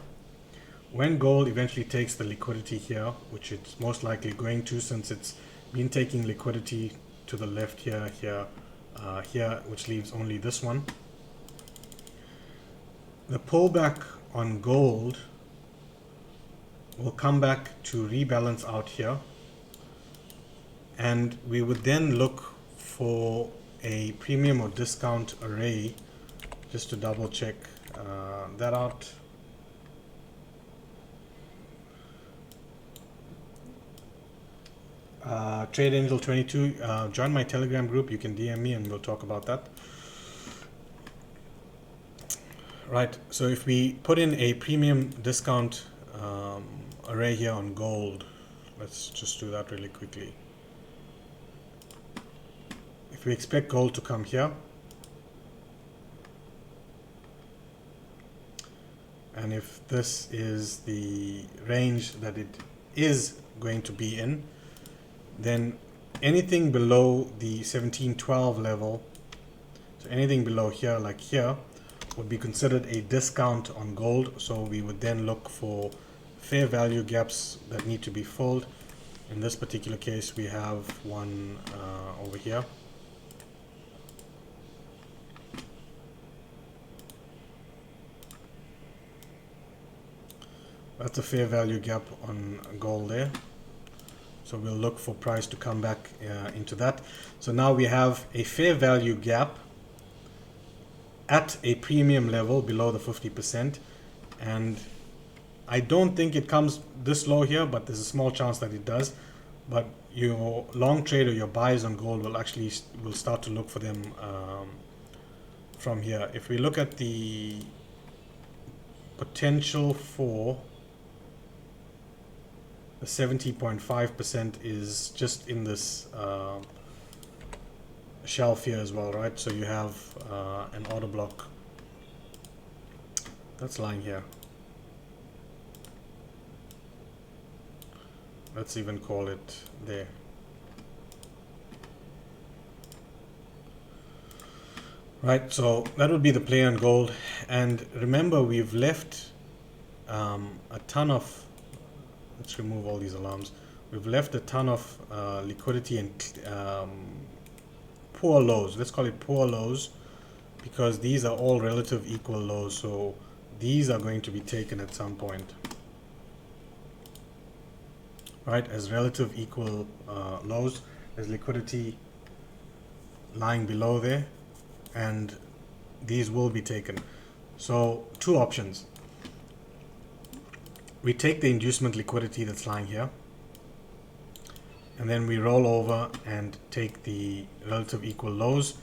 When gold eventually takes the liquidity here, which it's most likely going to, since it's been taking liquidity to the left here, here, here, which leaves only this one. The pullback on gold will come back to rebalance out here, and we would then look for a premium or discount array, just to double check that out. Trade Angel 22, join my Telegram group. You can DM me and we'll talk about that. Right, so if we put in a premium discount array here on gold, let's just do that really quickly. If we expect gold to come here, and if this is the range that it is going to be in, then anything below the 1712 level, so anything below here, like here, would be considered a discount on gold. So we would then look for fair value gaps that need to be filled. In this particular case, we have one over here. That's a fair value gap on gold there. So we'll look for price to come back into that. So now we have a fair value gap at a premium level below the 50%. And I don't think it comes this low here, but there's a small chance that it does. But your long trade or your buys on gold will actually start to look for them from here. If we look at the potential for the 70.5% is just in this shelf here as well, right? So you have an order block that's lying here. Let's even call it there. Right, so that would be the play on gold. And remember, we've left a ton of, let's remove all these alarms. We've left a ton of liquidity and poor lows. Let's call it poor lows because these are all relative equal lows. So these are going to be taken at some point, right? As relative equal lows, there's liquidity lying below there, and these will be taken. So two options. We take the inducement liquidity that's lying here, and then we roll over and take the relative equal lows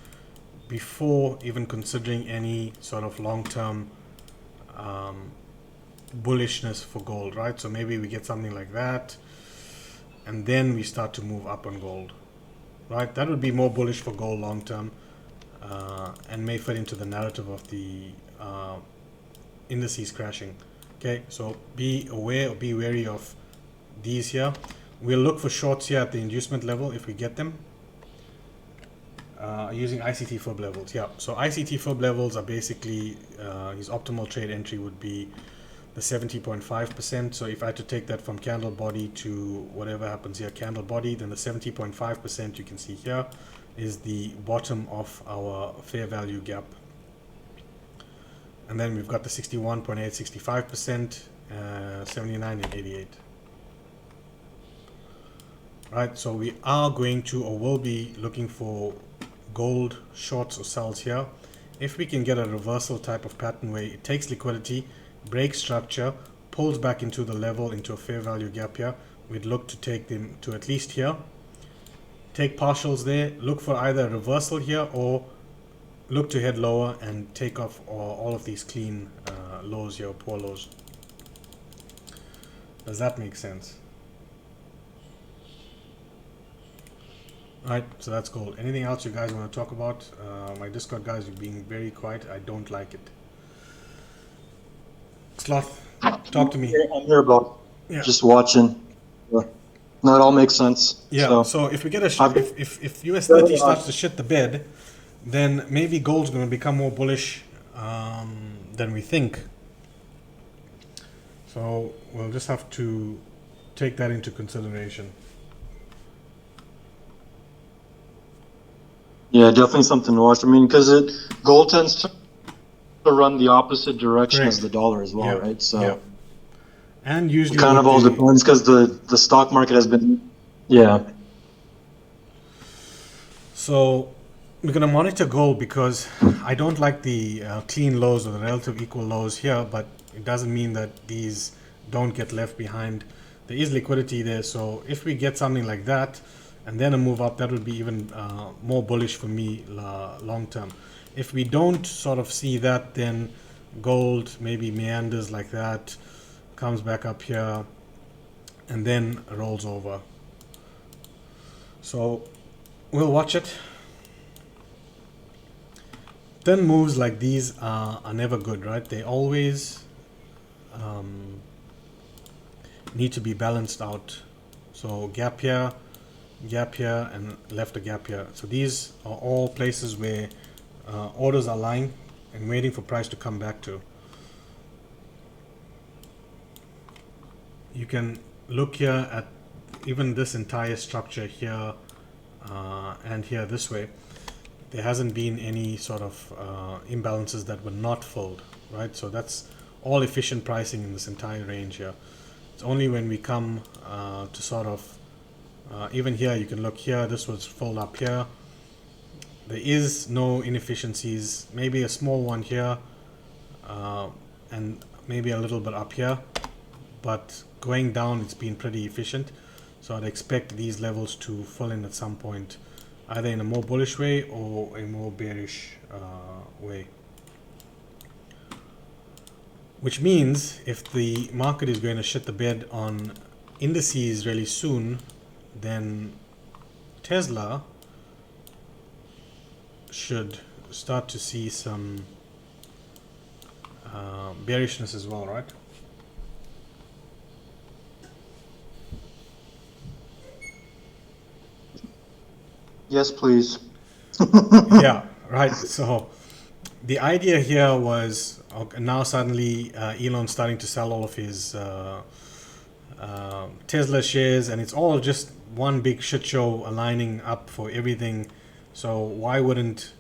before even considering any sort of long-term bullishness for gold, right? So maybe we get something like that, and then we start to move up on gold, right? That would be more bullish for gold long-term, and may fit into the narrative of the indices crashing. Okay, so be aware or be wary of these here. We'll look for shorts here at the inducement level if we get them. Using ICT fib levels, yeah. So ICT fib levels are basically his optimal trade entry would be the 70.5%. So if I had to take that from candle body to whatever happens here, candle body, then the 70.5% you can see here is the bottom of our fair value gap. And then we've got the 61.8, 65%, 79 and 88. Right, so we are going to or will be looking for gold shorts or sells here. If we can get a reversal type of pattern where it takes liquidity, breaks structure, pulls back into the level, into a fair value gap here, we'd look to take them to at least here. Take partials there, look for either a reversal here or look to head lower and take off all of these clean lows here, poor lows. Does that make sense? Alright, so that's gold. Anything else you guys want to talk about? My Discord guys are being very quiet. I don't like it. Sloth, talk to me.
I'm here, Bob. Yeah. Just watching. No, it all makes sense.
Yeah, so if we get a if US 30 starts to shit the bed, then maybe gold's going to become more bullish than we think. So we'll just have to take that into consideration.
Yeah, definitely something to watch. I mean, because gold tends to run the opposite direction as the dollar as well, right? So,
and usually
it kind of all depends because the stock market has been,
So we're going to monitor gold because I don't like the clean lows or the relative equal lows here, but it doesn't mean that these don't get left behind. There is liquidity there, so if we get something like that and then a move up, that would be even more bullish for me long term. If we don't sort of see that, then gold maybe meanders like that, comes back up here, and then rolls over. So we'll watch it. Then moves like these are never good, right? They always need to be balanced out. So gap here, and left a gap here. So these are all places where orders are lying and waiting for price to come back to. You can look here at even this entire structure here and here this way. There hasn't been any sort of imbalances that were not filled, right? So that's all efficient pricing in this entire range here. It's only when we come to sort of even here, you can look here, this was filled up here. There is no inefficiencies, maybe a small one here and maybe a little bit up here, but going down it's been pretty efficient. So I'd expect these levels to fill in at some point, either in a more bullish way or a more bearish way. Which means if the market is going to shit the bed on indices really soon, then Tesla should start to see some bearishness as well, right?
Yes, please.
Yeah, right. So the idea here was, okay, now suddenly Elon's starting to sell all of his Tesla shares, and it's all just one big shit show aligning up for everything. So why wouldn't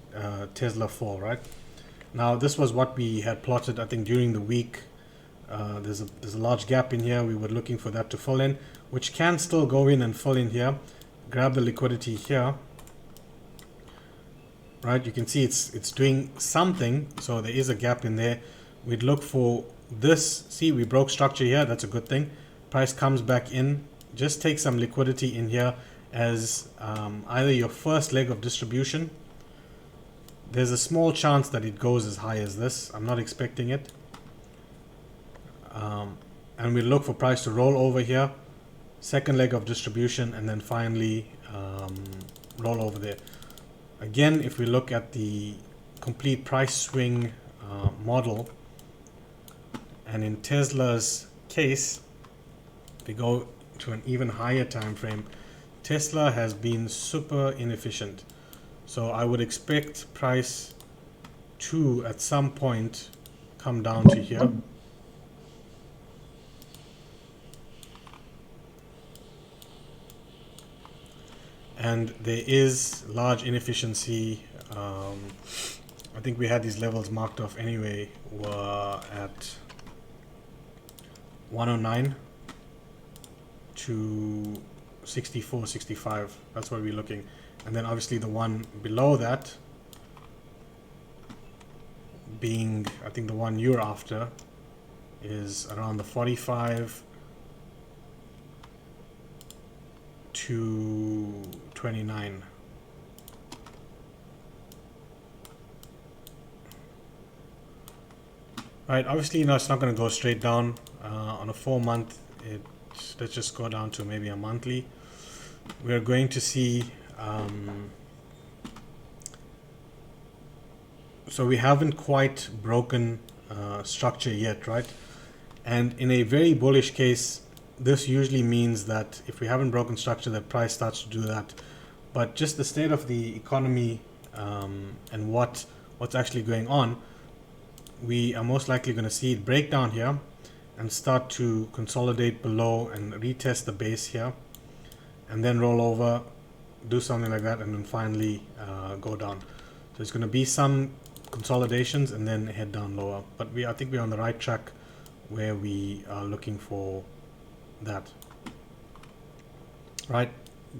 Tesla fall, right? Now this was what we had plotted, I think, during the week. There's a large gap in here. We were looking for that to fill in, which can still go in and fill in here. Grab the liquidity here. Right, you can see it's doing something, so there is a gap in there. We'd look for this. See, we broke structure here. That's a good thing. Price comes back in. Just take some liquidity in here as either your first leg of distribution. There's a small chance that it goes as high as this. I'm not expecting it. And we'll look for price to roll over here. Second leg of distribution, and then finally roll over there. Again, if we look at the complete price swing model, and in Tesla's case, if we go to an even higher time frame, Tesla has been super inefficient. So I would expect price to at some point come down to here. And there is large inefficiency. I think we had these levels marked off anyway. Were at 109 to 64, 65. That's what we're looking. And then obviously the one below that being, I think the one you're after is around the 45 to 29. Right, obviously, you know, it's not going to go straight down on a 4-month. Let's just go down to maybe a monthly. We're going to see, so we haven't quite broken structure yet, right? And in a very bullish case, this usually means that if we haven't broken structure, that price starts to do that. But just the state of the economy and what's actually going on, we are most likely going to see it break down here and start to consolidate below and retest the base here, and then roll over, do something like that, and then finally go down. So it's going to be some consolidations and then head down lower. But I think we're on the right track where we are looking for that. Right,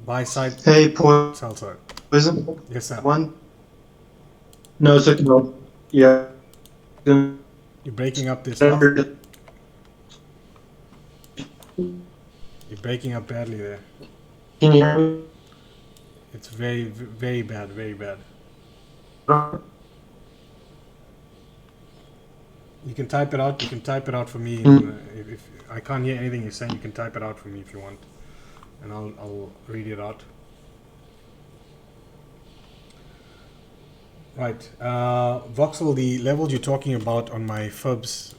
buy side,
Hey,
sell side.
Poison.
Yes, sir.
One. No, it's okay. No. Yeah.
You're breaking up this stuff. You're breaking up badly there.
Can you hear me?
It's very, very bad, very bad. You can type it out. You can type it out for me. If I can't hear anything you're saying, you can type it out for me if you want, and I'll read it out. Right, Voxel, the levels you're talking about on my fibs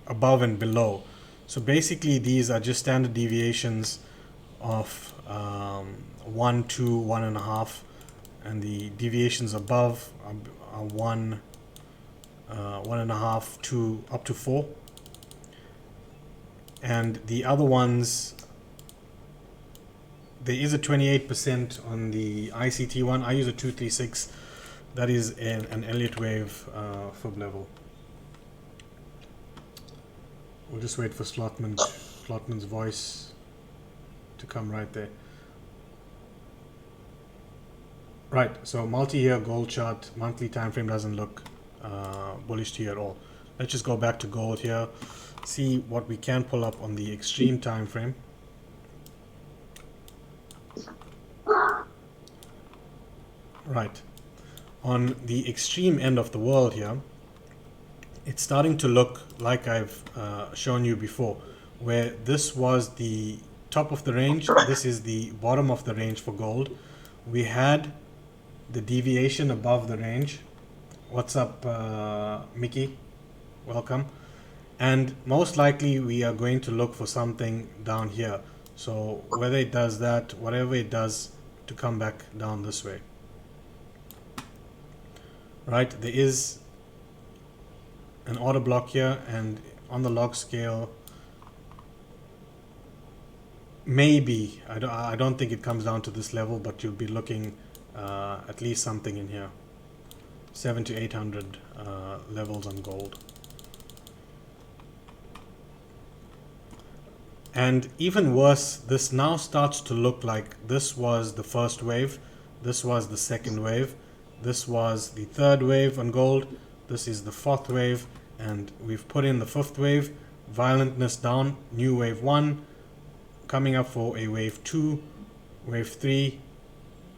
above and below. So basically, these are just standard deviations of 1, 2, 1.5, and the deviations above are 1, 1.5, 2, up to 4. And the other ones, there is a 28% on the ICT one. I use a 236. That is an Elliott wave fib level. We'll just wait for Slotman's voice to come right there. Right, so multi-year gold chart, monthly time frame doesn't look bullish to you at all. Let's just go back to gold here, see what we can pull up on the extreme time frame. Right, on the extreme end of the world here, it's starting to look like I've shown you before, where this was the top of the range, this is the bottom of the range for gold. We had the deviation above the range. What's up, Mickey? Welcome. And most likely we are going to look for something down here. So whether it does that, whatever it does, to come back down this way. right? There is an order block here, and on the log scale, maybe, I don't think it comes down to this level, but you'll be looking at least something in here. 700 to 800 levels on gold. And even worse, this now starts to look like this was the first wave, this was the second wave, this was the third wave on gold, this is the fourth wave, and we've put in the fifth wave, violentness down, new wave 1, coming up for a wave 2, wave 3,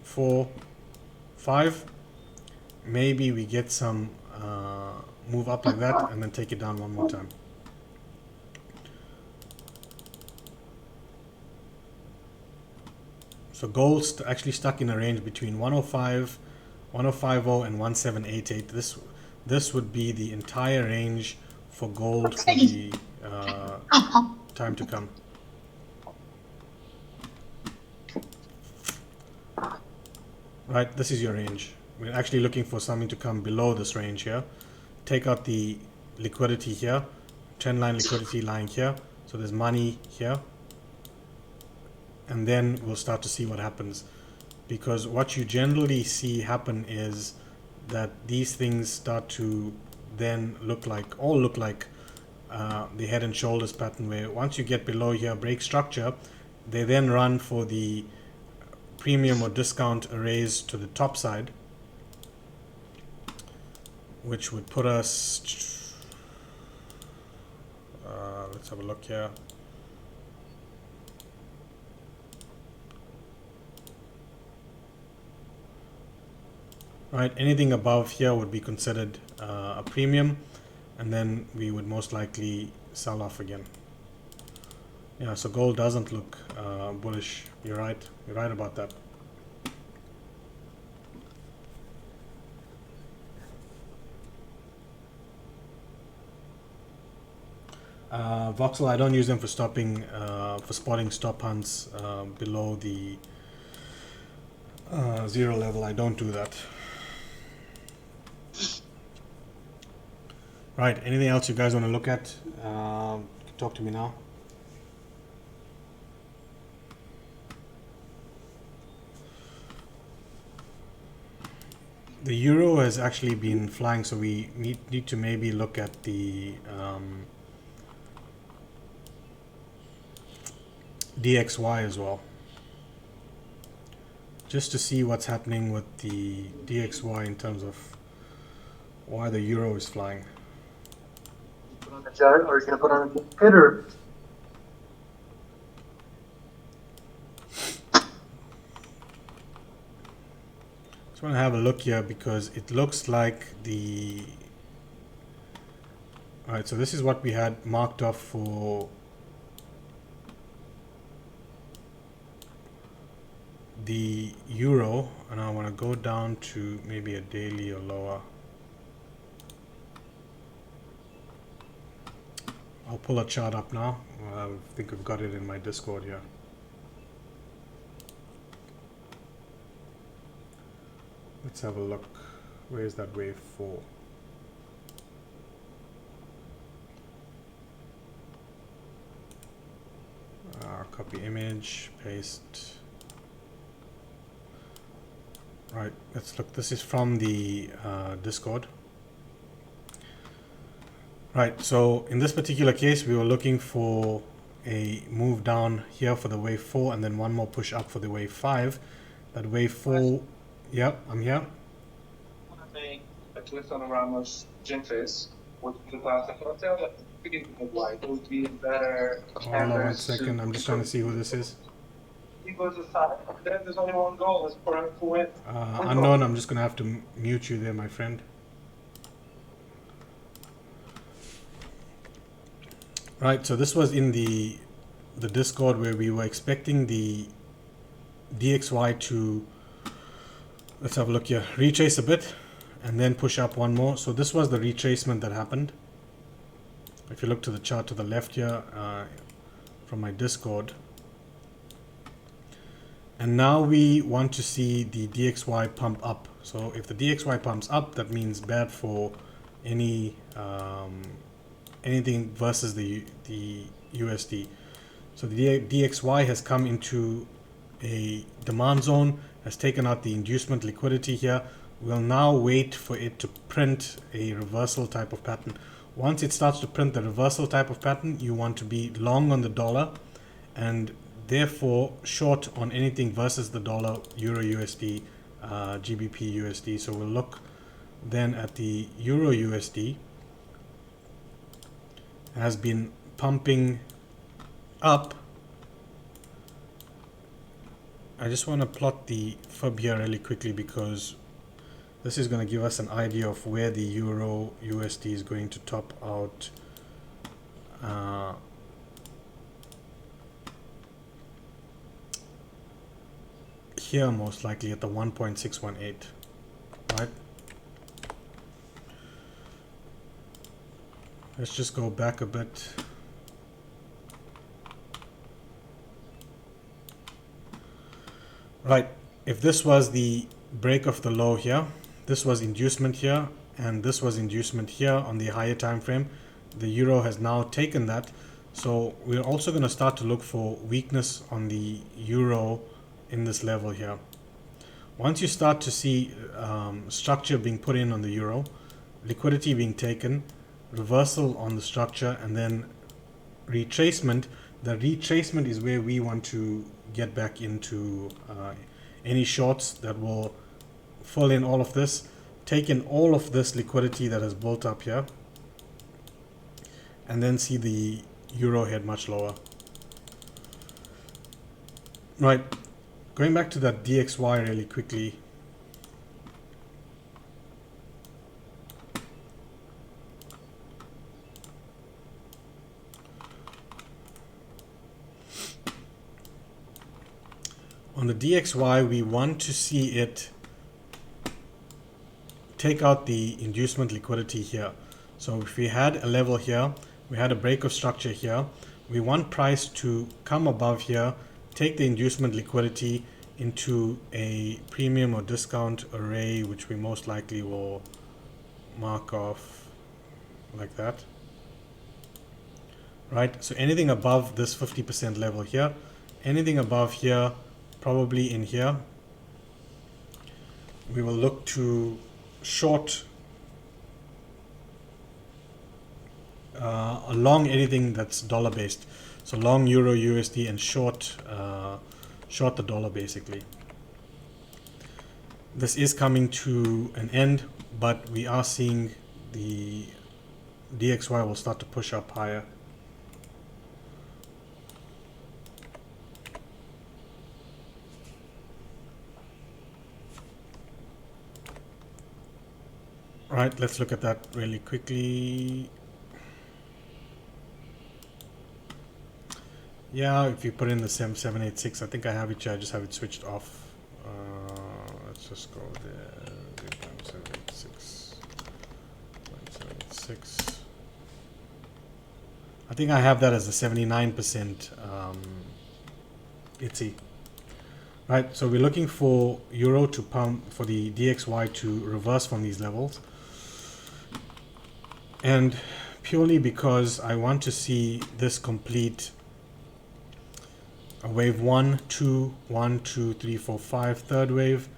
4, 5. Maybe we get some move up like that and then take it down one more time. So gold's actually stuck in a range between 105, 1050 and 1788. This would be the entire range for gold for the time to come. Right, this is your range. We're actually looking for something to come below this range here. Take out the liquidity here, trend line liquidity lying here. So there's money here. And then we'll start to see what happens. Because what you generally see happen is that these things start to then look like the head and shoulders pattern, where once you get below here, break structure, they then run for the premium or discount arrays to the top side, which would put us, let's have a look here. Right, anything above here would be considered a premium, and then we would most likely sell off again. Yeah, so gold doesn't look bullish. You're right about that. Voxel, I don't use them for stopping, for spotting stop hunts below the zero level. I don't do that. Right, anything else you guys want to look at? Talk to me now. The euro has actually been flying, so we need to maybe look at the DXY as well, just to see what's happening with the DXY in terms of why the euro is flying.
Put on the chart, or are you gonna put on a hitter?
Just want to have a look here because it looks like the. All right, so this is what we had marked off for the euro, and I want to go down to maybe a daily or lower. I'll pull a chart up now. I think I've got it in my Discord here. Let's have a look. Where is that wave 4? Copy image, paste. Right, let's look. This is from the Discord. Right, so in this particular case, we were looking for a move down here for the wave 4 and then one more push up for the wave 5. That wave 4, yep, I'm here.
I want to make a twist on Ramos gin face with the plastic hotel, but why it would be better.
Hold on 1 second, I'm just trying to see who this is.
He goes aside. Then there's only one goal, is for him to win.
Unknown, I'm just going to have to mute you there, my friend. Right, so this was in the Discord where we were expecting the DXY to, let's have a look here, retrace a bit and then push up one more. So this was the retracement that happened. If you look to the chart to the left here from my Discord. And now we want to see the DXY pump up. So if the DXY pumps up, that means bad for any anything versus the USD. So the DXY has come into a demand zone, has taken out the inducement liquidity here. We'll now wait for it to print a reversal type of pattern. Once it starts to print the reversal type of pattern, you want to be long on the dollar and therefore short on anything versus the dollar, Euro USD, GBP USD. So we'll look then at the Euro USD. Has been pumping up. I just want to plot the fib here really quickly because this is going to give us an idea of where the Euro USD is going to top out. Here most likely at the 1.618, right? Let's just go back a bit. Right, if this was the break of the low here, this was inducement here, and this was inducement here on the higher time frame, the euro has now taken that. So we're also going to start to look for weakness on the euro in this level here. Once you start to see structure being put in on the euro, liquidity being taken, reversal on the structure, and then retracement. The retracement is where we want to get back into any shorts that will fill in all of this, take in all of this liquidity that has built up here, and then see the euro head much lower. Right, going back to that DXY really quickly. On the DXY, we want to see it take out the inducement liquidity here. So if we had a level here, we had a break of structure here, we want price to come above here, take the inducement liquidity into a premium or discount array, which we most likely will mark off like that. Right, so anything above this 50% level here, anything above here, probably in here, we will look to short along anything that's dollar based. So long Euro USD and short the dollar basically. This is coming to an end, but we are seeing the DXY will start to push up higher. Right, let's look at that really quickly. Yeah, if you put in the 786, I think I have it here, I just have it switched off. Let's just go there, 786, 786. I think I have that as a 79% ITSI. Right, so we're looking for euro to pump, for the DXY to reverse from these levels. And purely because I want to see this complete a wave 1, 2, 1, 2, 3, 4, 5, third wave,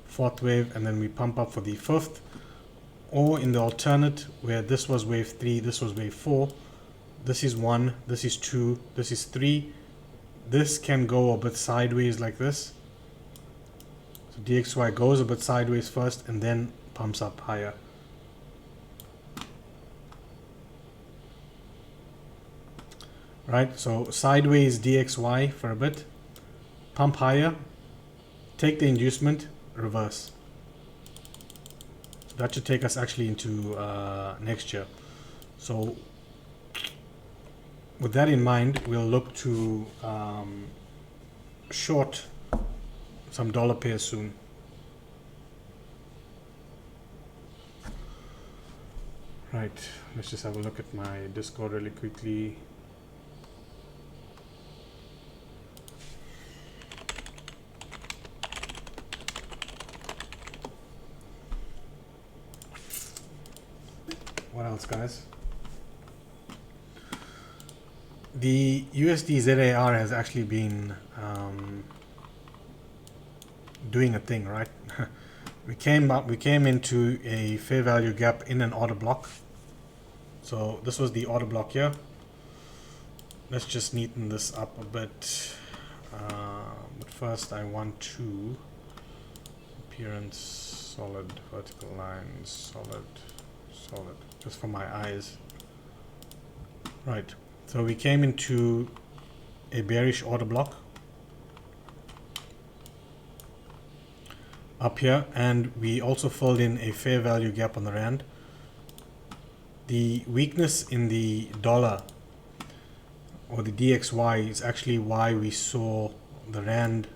fourth wave, and then we pump up for the fifth. Or in the alternate, where this was wave 3, this was wave 4, this is 1, this is 2, this is 3. This can go a bit sideways like this. So DXY goes a bit sideways first and then pumps up higher. Right, so sideways DXY for a bit, pump higher, take the inducement, reverse. So that should take us actually into next year. So with that in mind, we'll look to short some dollar pairs soon. Right, let's just have a look at my Discord really quickly. else, guys. The USD ZAR has actually been doing a thing, right? we came into a fair value gap in an order block. So this was the order block here. Let's just neaten this up a bit. But first I want to appearance solid, vertical lines, solid, just for my eyes. Right, so we came into a bearish order block up here, and we also filled in a fair value gap on the rand. The weakness in the dollar or the DXY is actually why we saw the rand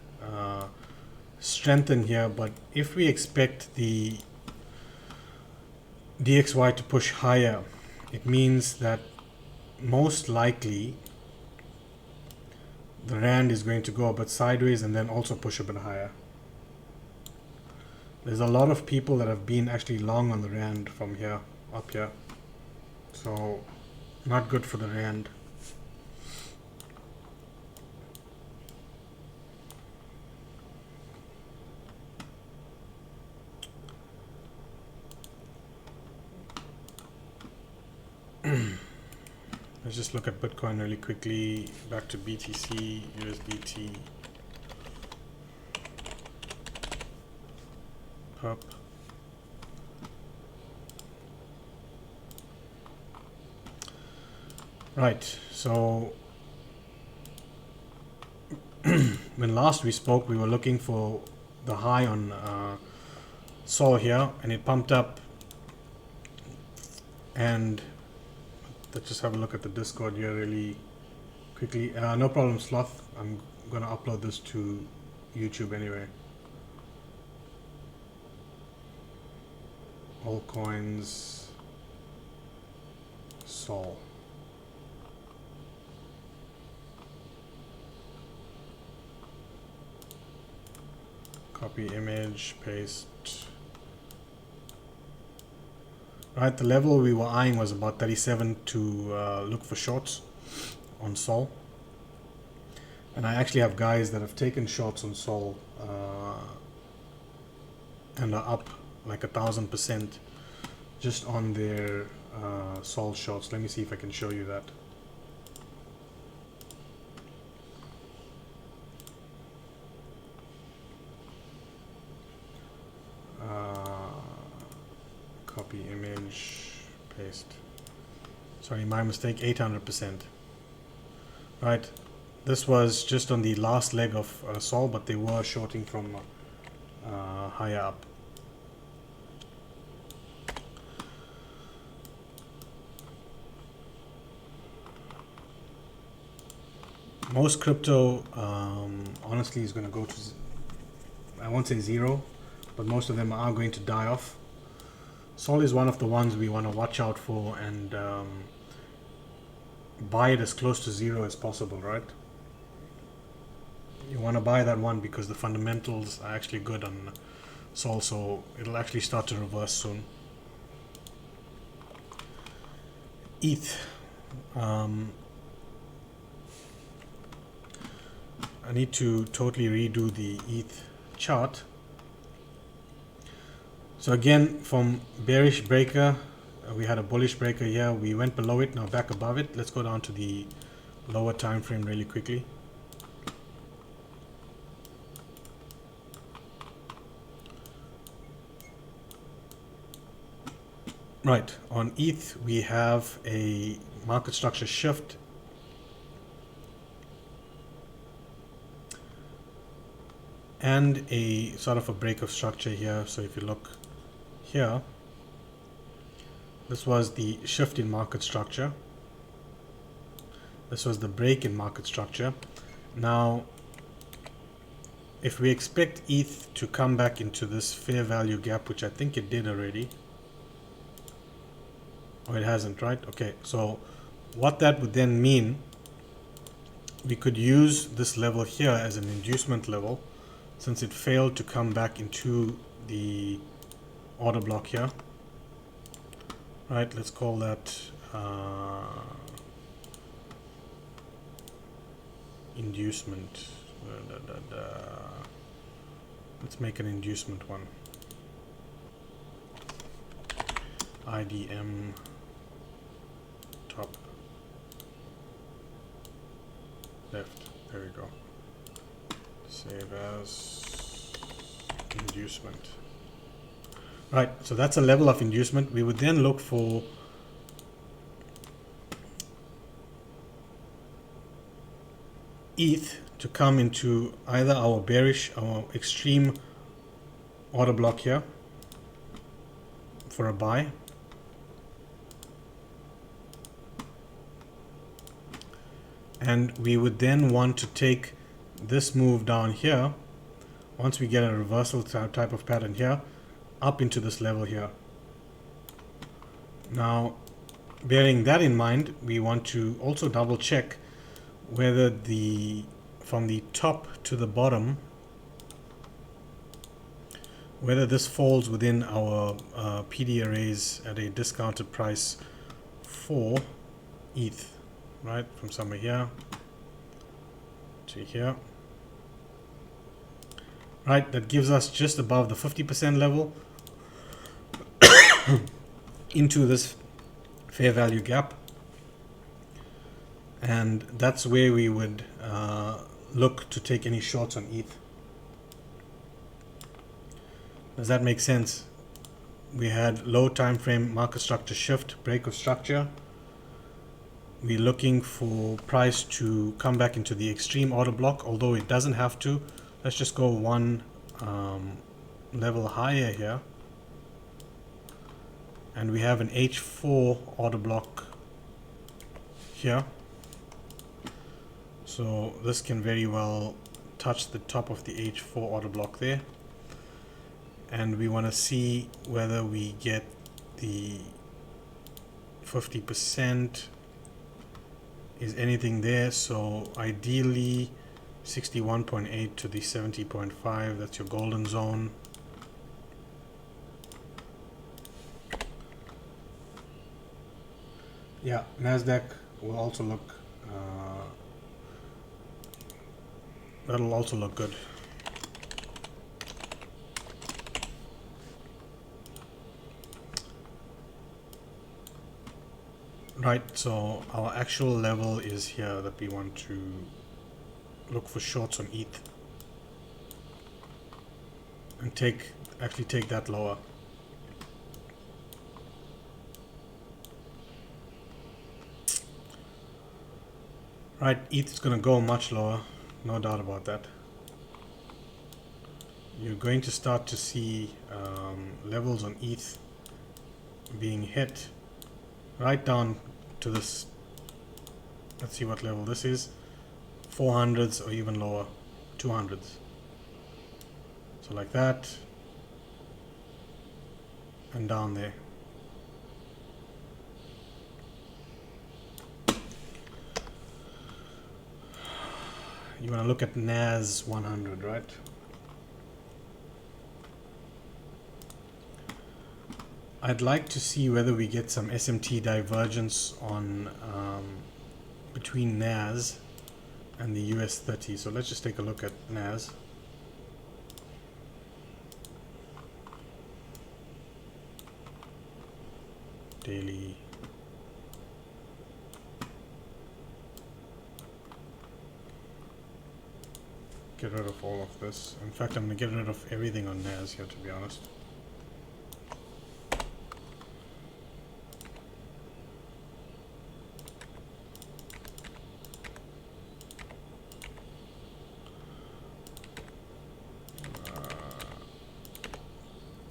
strengthen here. But if we expect the DXY to push higher, it means that most likely the rand is going to go a bit sideways and then also push a bit higher. There's a lot of people that have been actually long on the rand from here up here, so not good for the rand. Let's just look at Bitcoin really quickly. Back to BTC, USDT, perp. Right, so when last we spoke, we were looking for the high on Sol here, and it pumped up. And let's just have a look at the Discord here really quickly. No problem, Sloth. I'm gonna upload this to YouTube anyway. Altcoins, Sol. Copy image, paste. Right, the level we were eyeing was about 37 to look for shorts on Sol. And I actually have guys that have taken shorts on Sol and are up like 1,000% just on their Sol shorts. Let me see if I can show you that. Copy image, paste. Sorry, my mistake, 800%. Right, this was just on the last leg of Sol, but they were shorting from higher up. Most crypto, honestly, is going to go to, I won't say zero, but most of them are going to die off. Sol is one of the ones we want to watch out for and buy it as close to zero as possible, right? You want to buy that one because the fundamentals are actually good on Sol, so it'll actually start to reverse soon. ETH. I need to totally redo the ETH chart. So again, from bearish breaker, we had a bullish breaker here. We went below it, now back above it. Let's go down to the lower time frame really quickly. Right, on ETH we have a market structure shift. And a sort of a break of structure here. So if you look here, this was the shift in market structure. This was the break in market structure. Now, if we expect ETH to come back into this fair value gap, which I think it did already. Oh, it hasn't, right? Okay, so what that would then mean, we could use this level here as an inducement level since it failed to come back into the order block here. Right, let's call that inducement. Let's make an inducement one. IDM top left. There we go. Save as inducement. Right, so that's a level of inducement. We would then look for ETH to come into either our bearish or extreme order block here for a buy, and we would then want to take this move down here once we get a reversal type of pattern here up into this level here. Now, bearing that in mind, we want to also double check whether from the top to the bottom, whether this falls within our PD arrays at a discounted price for ETH, right? From somewhere here to here. Right, that gives us just above the 50% level into this fair value gap. And that's where we would look to take any shorts on ETH. Does that make sense? We had low time frame market structure shift, break of structure. We're looking for price to come back into the extreme order block, although it doesn't have to. Let's just go one level higher here. And we have an H4 order block here. So this can very well touch the top of the H4 order block there. And we want to see whether we get the 50%. Is anything there? So ideally 61.8 to the 70.5, that's your golden zone. Yeah, NASDAQ will also look that'll also look good. Right, so our actual level is here that we want to look for shorts on ETH and actually take that lower. Right, ETH is going to go much lower, no doubt about that. You're going to start to see levels on ETH being hit right down to this. Let's see what level this is. 400s or even lower, 200s. So like that, and down there. You want to look at NAS 100, right? I'd like to see whether we get some SMT divergence on between NAS and the US 30. So let's just take a look at NAS. Daily. Get rid of all of this. In fact, I'm going to get rid of everything on NAS here, to be honest.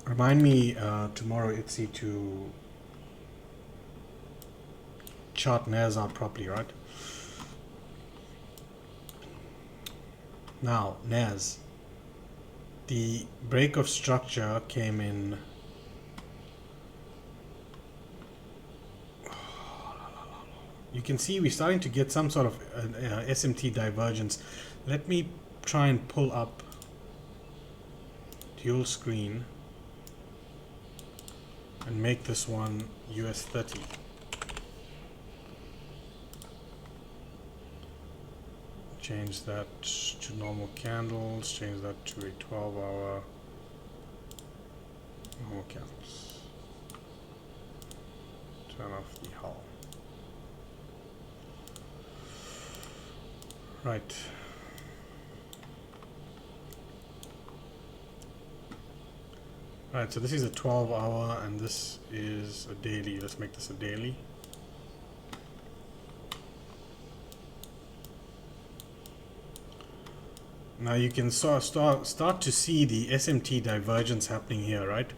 Remind me tomorrow, Itzy, to chart NAS out properly, right? Now, NAS. The break of structure came in. You can see we're starting to get some sort of SMT divergence. Let me try and pull up dual screen and make this one US 30. Change that to normal candles, change that to a 12-hour normal candles. Turn off the hull. Right. Right, so this is a 12-hour and this is a daily. Let's make this a daily. Now you can start to see the SMT divergence happening here, right?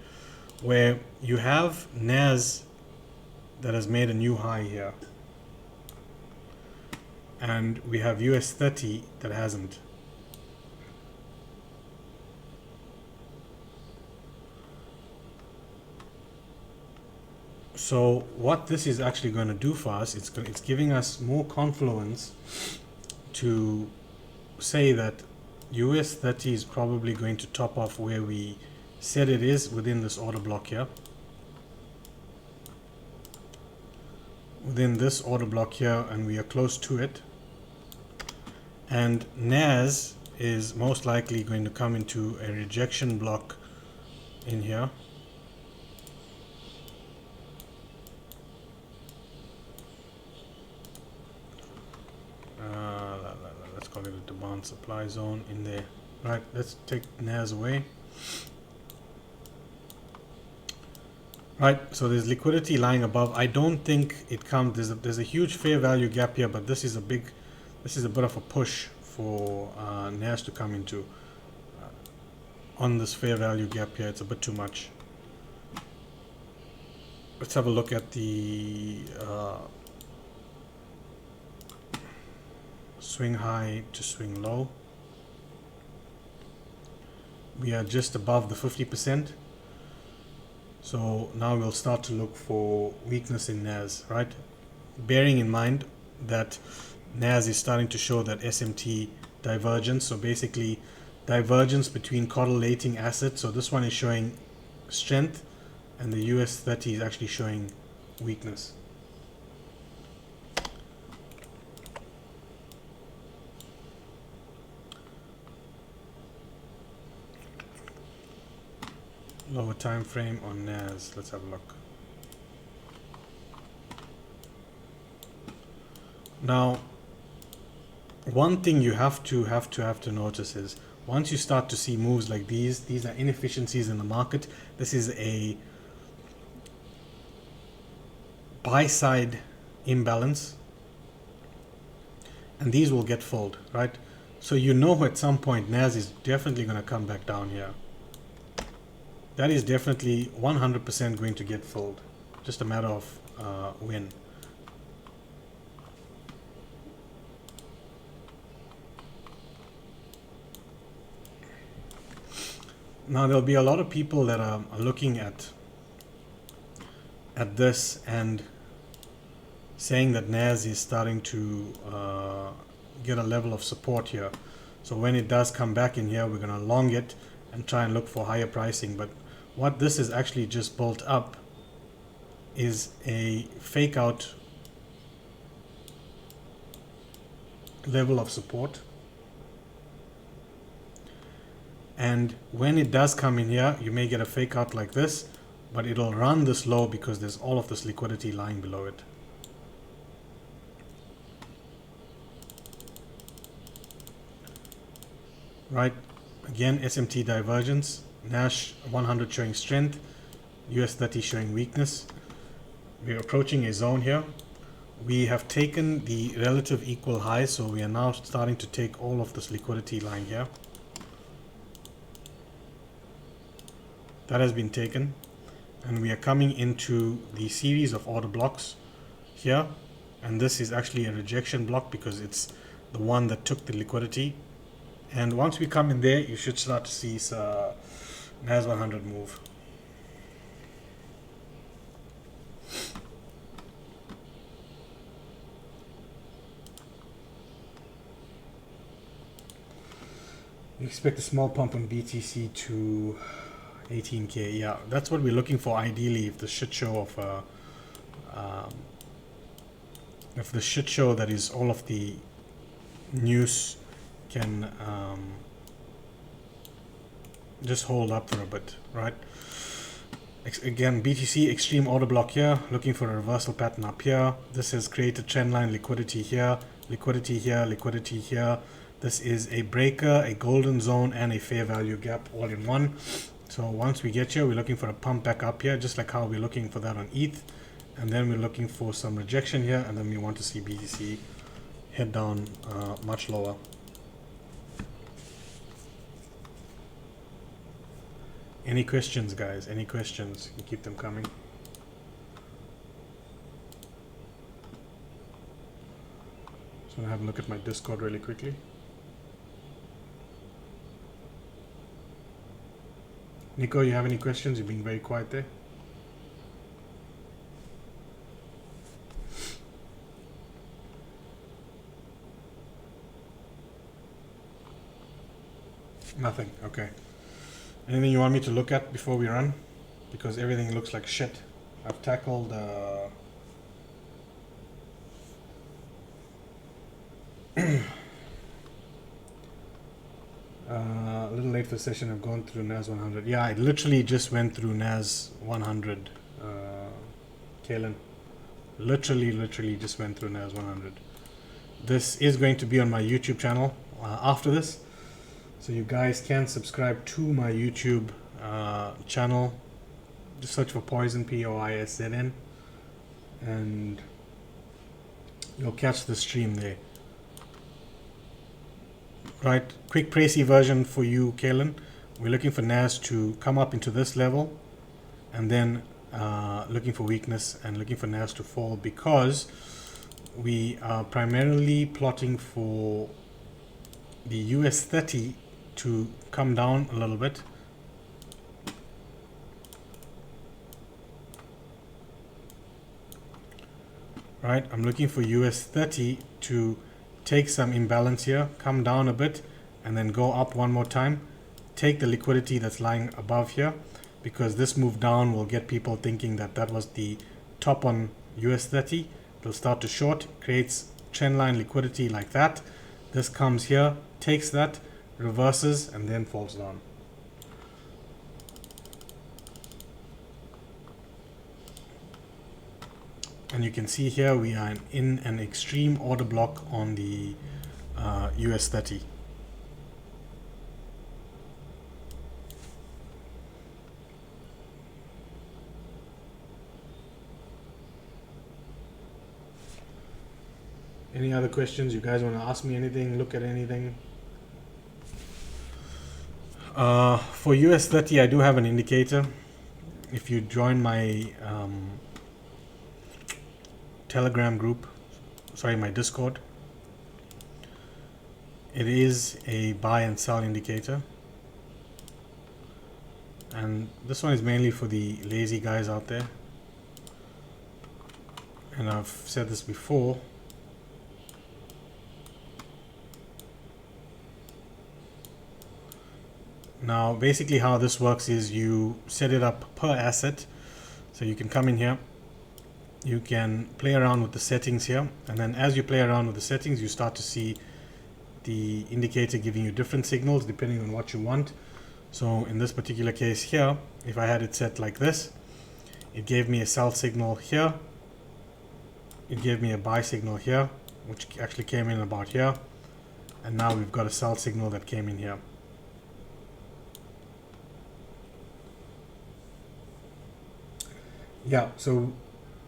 Where you have NAS that has made a new high here. And we have US 30 that hasn't. So what this is actually going to do for us, it's giving us more confluence to say that US 30 is probably going to top off where we said it is within this order block here. Within this order block here, and we are close to it. And NAS is most likely going to come into a rejection block in here. Let's call it a demand supply zone in there. Right, let's take NAS away. Right, so there's liquidity lying above. I don't think it comes. There's a huge fair value gap here, but this is a bit of a push for NAS to come into. On this fair value gap here, it's a bit too much. Let's have a look at the swing high to swing low. We are just above the 50%. So now we'll start to look for weakness in NAS, right? Bearing in mind that NAS is starting to show that SMT divergence. So basically divergence between correlating assets. So this one is showing strength and the US 30 is actually showing weakness. Lower time frame on NAS. Let's have a look. Now, one thing you have to notice is once you start to see moves like these are inefficiencies in the market. This is a buy side imbalance, and these will get filled, right? So you know at some point NAS is definitely going to come back down here. That is definitely 100% going to get filled. Just a matter of when. Now there'll be a lot of people that are looking at this and saying that NAS is starting to get a level of support here. So when it does come back in here, we're going to long it and try and look for higher pricing. But what this is actually just built up is a fake out level of support. And when it does come in here, you may get a fake out like this, but it'll run this low because there's all of this liquidity lying below it. Right, again, SMT divergence, NAS 100 showing strength, US 30 showing weakness. We're approaching a zone here. We have taken the relative equal high, so we are now starting to take all of this liquidity lying here. That has been taken, and we are coming into the series of order blocks here, and this is actually a rejection block because it's the one that took the liquidity. And once we come in there, you should start to see NAS 100 move. We expect a small pump on BTC to 18K, yeah, that's what we're looking for ideally. If the shit show of that is all of the news can just hold up for a bit, right? Again, BTC extreme order block here, looking for a reversal pattern up here. This has created trendline liquidity here, liquidity here, liquidity here. This is a breaker, a golden zone, and a fair value gap all in one. So once we get here, we're looking for a pump back up here, just like how we're looking for that on ETH. And then we're looking for some rejection here, and then we want to see BTC head down much lower. Any questions, guys? Any questions? You keep them coming. So I'll have a look at my Discord really quickly. Nico, you have any questions? You're being very quiet there. Nothing. Okay. Anything you want me to look at before we run? Because everything looks like shit. I've tackled a little late for the session. I've gone through NAS 100. Yeah, I literally just went through NAS 100. Kalen. Literally just went through NAS 100. This is going to be on my YouTube channel after this. So you guys can subscribe to my YouTube channel. Just search for Poison, POISZN, and you'll catch the stream there. Right, quick précis version for you, Kalen. We're looking for NAS to come up into this level, and then looking for weakness and looking for NAS to fall, because we are primarily plotting for the US 30 to come down a little bit. Right, I'm looking for US 30 to take some imbalance here, come down a bit, and then go up one more time. Take the liquidity that's lying above here, because this move down will get people thinking that that was the top on US 30. It'll start to short, creates trendline liquidity like that. This comes here, takes that, reverses, and then falls down. And you can see here we are in an extreme order block on the US 30. Any other questions? You guys want to ask me anything? Look at anything? For US 30, I do have an indicator. If you join my Telegram group, sorry, my Discord, it is a buy and sell indicator. And this one is mainly for the lazy guys out there. And I've said this before. Now, basically how this works is you set it up per asset. So you can come in here, you can play around with the settings here, and then as you play around with the settings, you start to see the indicator giving you different signals depending on what you want. So in this particular case here, if I had it set like this, it gave me a sell signal here, it gave me a buy signal here, which actually came in about here, and now we've got a sell signal that came in here. Yeah, so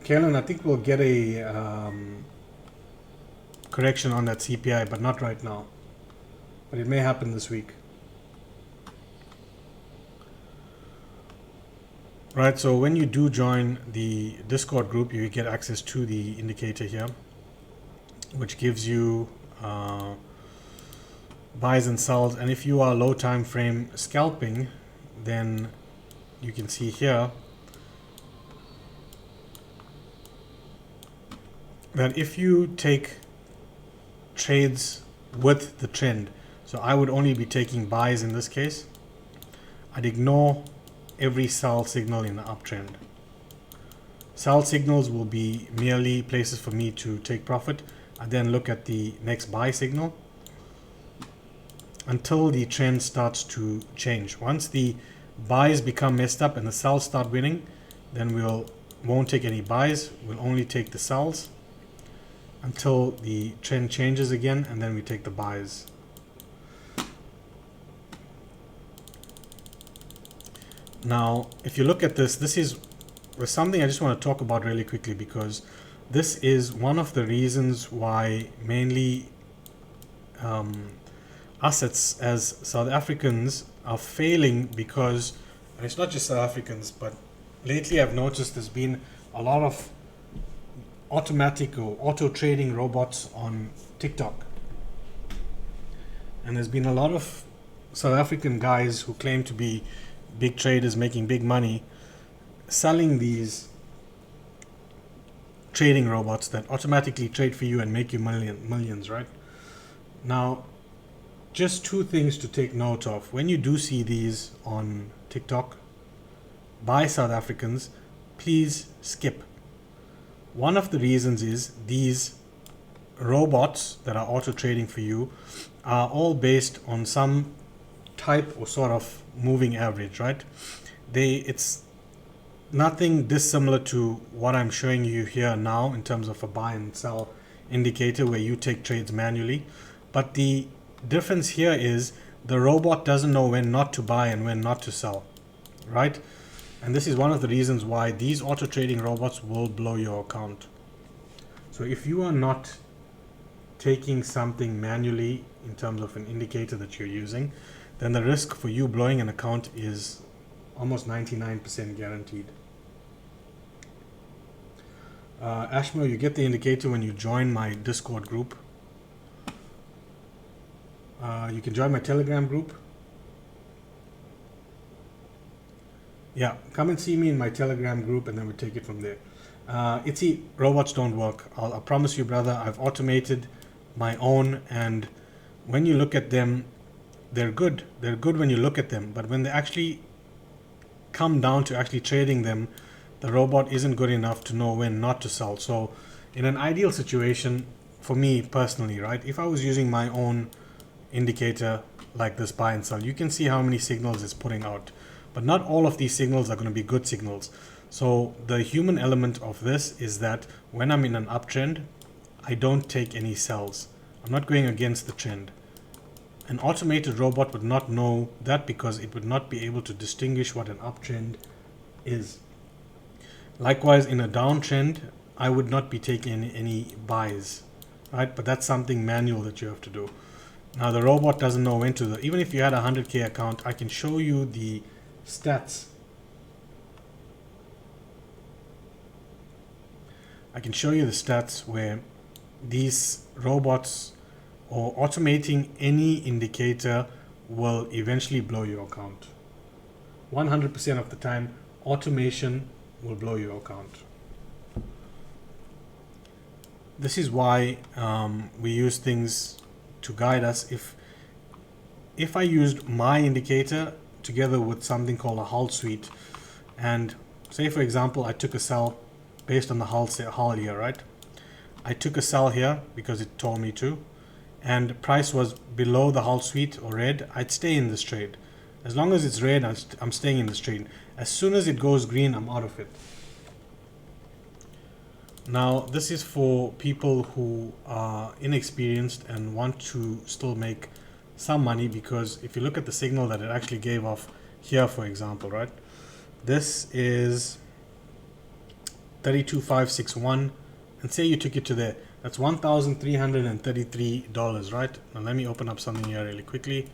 Kalen, I think we'll get a correction on that CPI, but not right now. But it may happen this week. Right, so when you do join the Discord group, you get access to the indicator here, which gives you buys and sells. And if you are low time frame scalping, then you can see here that if you take trades with the trend, so I would only be taking buys in this case. I'd ignore every sell signal in an uptrend. Sell signals will be merely places for me to take profit. I then look at the next buy signal until the trend starts to change. Once the buys become messed up and the sells start winning, then won't take any buys. We'll only take the sells until the trend changes again, and then we take the buys. Now, if you look at this, this is something I just want to talk about really quickly, because this is one of the reasons why mainly us as South Africans are failing, because, and it's not just South Africans, but lately I've noticed there's been a lot of automatic or auto trading robots on TikTok. And there's been a lot of South African guys who claim to be big traders making big money selling these trading robots that automatically trade for you and make you millions, right? Now, just two things to take note of. When you do see these on TikTok by South Africans, please skip. One of the reasons is these robots that are auto trading for you are all based on some type or sort of moving average, right? It's nothing dissimilar to what I'm showing you here now in terms of a buy and sell indicator where you take trades manually. But the difference here is the robot doesn't know when not to buy and when not to sell, right? And this is one of the reasons why these auto trading robots will blow your account. So if you are not taking something manually in terms of an indicator that you're using, then the risk for you blowing an account is almost 99% guaranteed. Ashmo, you get the indicator when you join my Discord group. You can join my Telegram group. Yeah, come and see me in my Telegram group, and then we take it from there. ICT robots don't work. I promise you, brother. I've automated my own, and when you look at them, they're good. They're good when you look at them, but when they actually come down to actually trading them, the robot isn't good enough to know when not to sell. So in an ideal situation, for me personally, right, if I was using my own indicator like this buy and sell, you can see how many signals it's putting out. But not all of these signals are going to be good signals. So the human element of this is that when I'm in an uptrend, I don't take any sells. I'm not going against the trend. An automated robot would not know that because it would not be able to distinguish what an uptrend is. Likewise, in a downtrend, I would not be taking any buys, right? But that's something manual that you have to do. Now the robot doesn't know when to. Even if you had a 100K account, I can show you the stats. I can show you the stats where these robots or automating any indicator will eventually blow your account. 100% of the time, automation will blow your account. This is why we use things to guide us. If I used my indicator together with something called a hull suite, and say for example I took a sell based on the hull here, right? I took a sell here because it told me to, and price was below the hull suite or red, I'd stay in this trade. As long as it's red, I'm staying in this trade. As soon as it goes green, I'm out of it. Now this is for people who are inexperienced and want to still make some money, because if you look at the signal that it actually gave off here, for example, right, this is 32,561, and say you took it to there, that's $1,333, right? Now let me open up something here really quickly.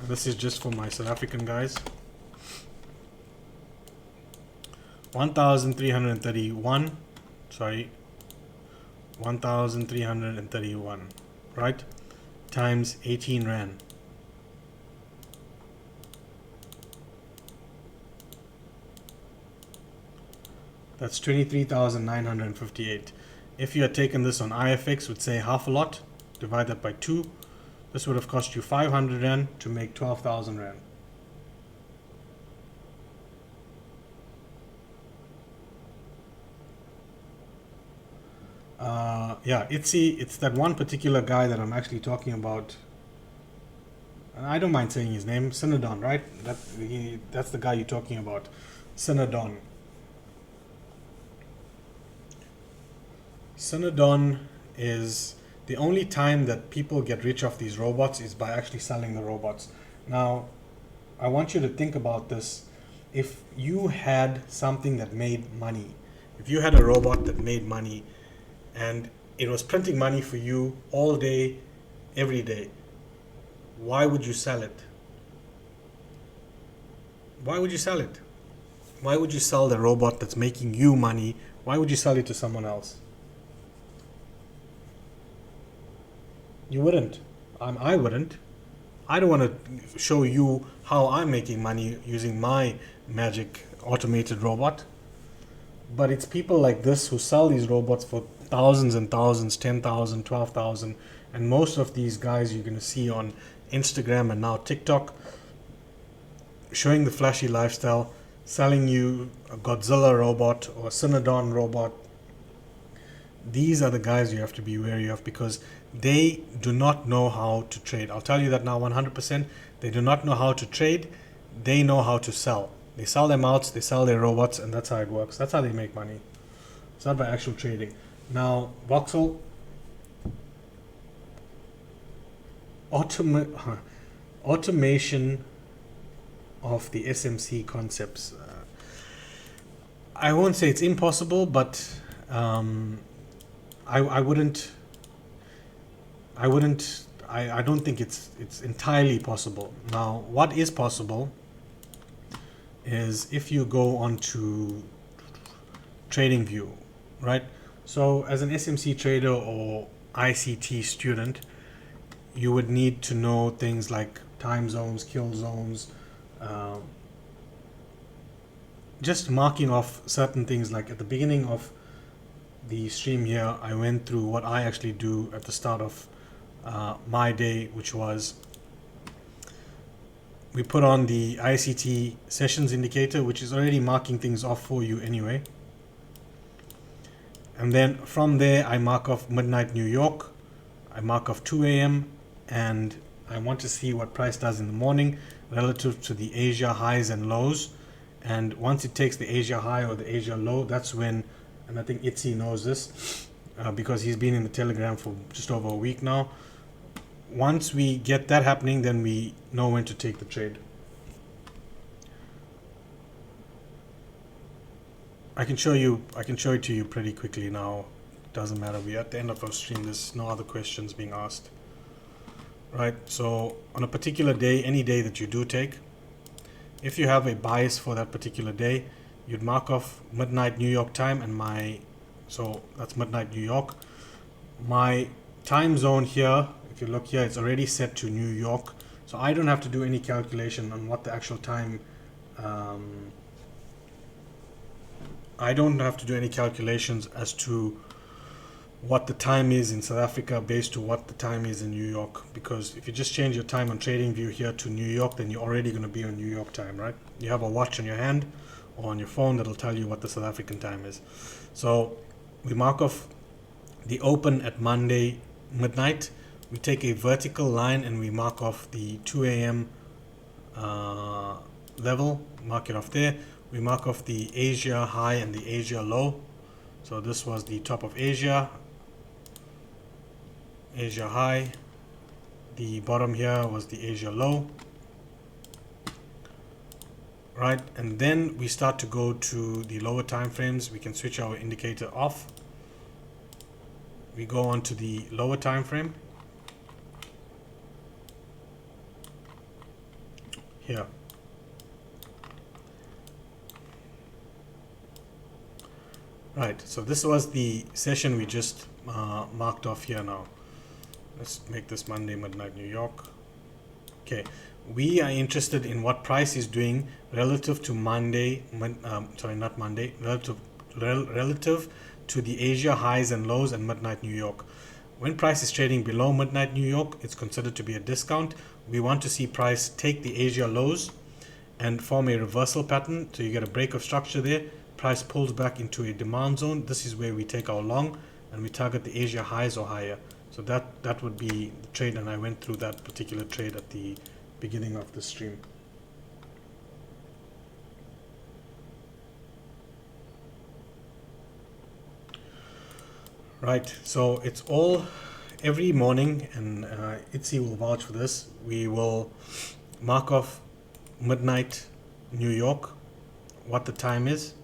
This is just for my South African guys. 1,331, sorry, 1,331, right, times 18 Rand. That's 23,958. If you had taken this on IFX, would say half a lot, divide that by 2, this would have cost you 500 Rand to make 12,000 Rand. Yeah, it's that one particular guy that I'm actually talking about. And I don't mind saying his name, Synodon, right? That's the guy you're talking about, Synodon. Synodon is the only time that people get rich off these robots is by actually selling the robots. Now, I want you to think about this. If you had something that made money, if you had a robot that made money and it was printing money for you all day, every day, why would you sell it? Why would you sell it? Why would you sell the robot that's making you money? Why would you sell it to someone else? You wouldn't. I wouldn't. I don't want to show you how I'm making money using my magic automated robot. But it's people like this who sell these robots for thousands and thousands, 10,000, 12,000. And most of these guys you're going to see on Instagram and now TikTok showing the flashy lifestyle, selling you a Godzilla robot or a Synodon robot. These are the guys you have to be wary of because they do not know how to trade. I'll tell you that now 100%. They do not know how to trade. They know how to sell. They sell their mounts, they sell their robots, and that's how it works. That's how they make money. It's not by actual trading. Now, Voxel, automation of the SMC concepts. I won't say it's impossible, but I don't think it's entirely possible. Now, what is possible is if you go onto TradingView, right? So as an SMC trader or ICT student, you would need to know things like time zones, kill zones, just marking off certain things. Like at the beginning of the stream here, I went through what I actually do at the start of my day, which was we put on the ICT sessions indicator, which is already marking things off for you anyway. And then from there, I mark off midnight New York, I mark off 2 a.m. and I want to see what price does in the morning relative to the Asia highs and lows. And once it takes the Asia high or the Asia low, that's when, and I think Itzy knows this because he's been in the Telegram for just over a week now. Once we get that happening, then we know when to take the trade. I can show it to you pretty quickly now. Doesn't matter. We're at the end of our stream. There's no other questions being asked. Right, so on a particular day, any day that you do take, if you have a bias for that particular day, you'd mark off midnight New York time and so that's midnight New York. My time zone here, if you look here, it's already set to New York. So I don't have to do any calculation on what the actual time, I don't have to do any calculations as to what the time is in South Africa based to what the time is in New York, because if you just change your time on TradingView here to New York, then you're already going to be on New York time, right? You have a watch on your hand or on your phone that'll tell you what the South African time is. So we mark off the open at Monday midnight. We take a vertical line and we mark off the 2 a.m. Level, mark it off there. We mark off the Asia high and the Asia low. So this was the top of Asia high. The bottom here was the Asia low. Right, and then we start to go to the lower time frames. We can switch our indicator off. We go on to the lower time frame. Here. Right, so this was the session we just marked off here now. Let's make this Monday midnight New York. Okay, we are interested in what price is doing relative to relative to the Asia highs and lows and midnight New York. When price is trading below midnight New York, it's considered to be a discount. We want to see price take the Asia lows and form a reversal pattern. So you get a break of structure there. Price pulls back into a demand zone. This is where we take our long and we target the Asia highs or higher. So that would be the trade, and I went through that particular trade at the beginning of the stream. Right, so it's all every morning, and ITSI will vouch for this. We will mark off midnight New York, what the time is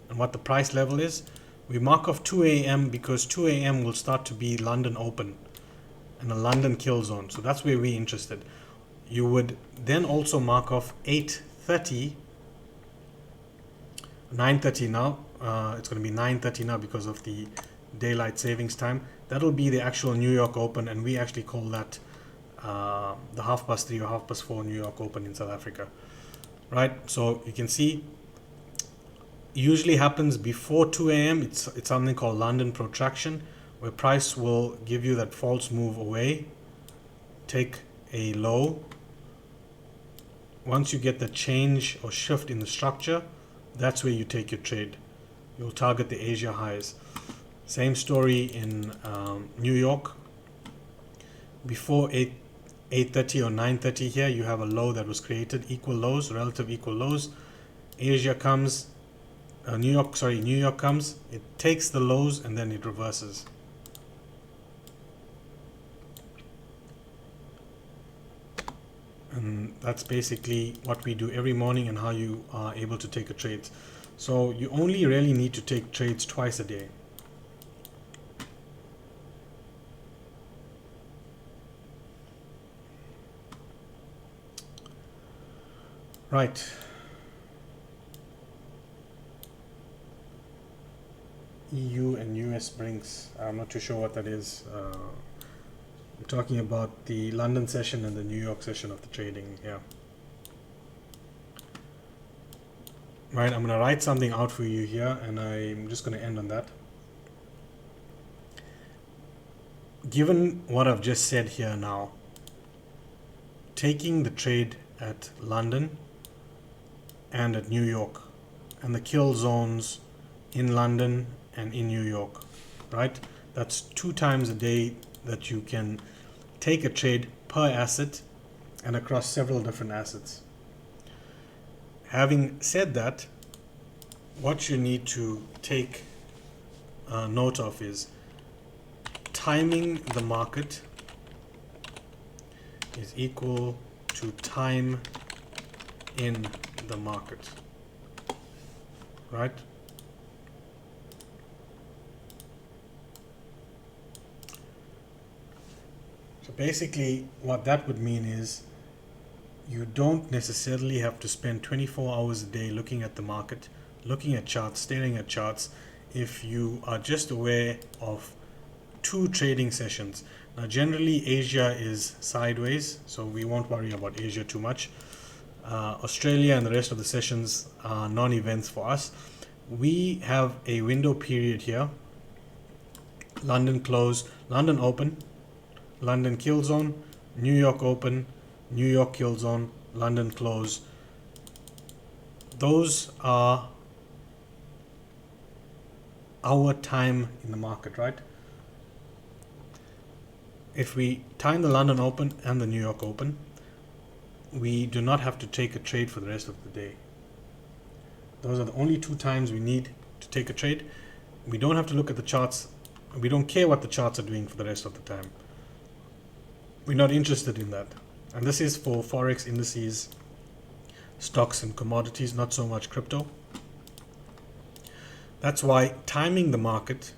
and what the price level is. We mark off 2 a.m. because 2 a.m. will start to be London open and a London kill zone. So that's where we're interested. You would then also mark off 8:30, 9:30 now. It's going to be 9:30 now because of the daylight savings time. That'll be the actual New York Open, and we actually call that the 3:30 or 4:30 New York Open in South Africa. Right, so you can see usually happens before 2 a.m. It's something called London protraction, where price will give you that false move away, take a low. Once you get the change or shift in the structure, that's where you take your trade. You'll target the Asia highs. Same story in New York. Before 8:30 or 9:30 here, you have a low that was created, equal lows, relative equal lows. Asia comes, New York comes, it takes the lows and then it reverses. And that's basically what we do every morning and how you are able to take a trade. So you only really need to take trades twice a day. Right. EU and US Brinks. I'm not too sure what that is. We're talking about the London session and the New York session of the trading. Yeah. Right. I'm going to write something out for you here, and I'm just going to end on that. Given what I've just said here now, taking the trade at London and at New York, and the kill zones in London and in New York, right? That's 2 times a day that you can take a trade per asset and across several different assets. Having said that, what you need to take note of is timing the market is equal to time in the market, right? So basically what that would mean is you don't necessarily have to spend 24 hours a day looking at the market, looking at charts, staring at charts, if you are just aware of 2 trading sessions. Now generally Asia is sideways, so we won't worry about Asia too much. Australia and the rest of the sessions are non-events for us. We have a window period here. London close, London open, London kill zone, New York open, New York kill zone, London close. Those are our time in the market, right? If we time the London open and the New York open, we do not have to take a trade for the rest of the day. Those are the only 2 times we need to take a trade. We don't have to look at the charts. We don't care what the charts are doing for the rest of the time. We're not interested in that. And this is for Forex indices, stocks and commodities, not so much crypto. That's why timing the market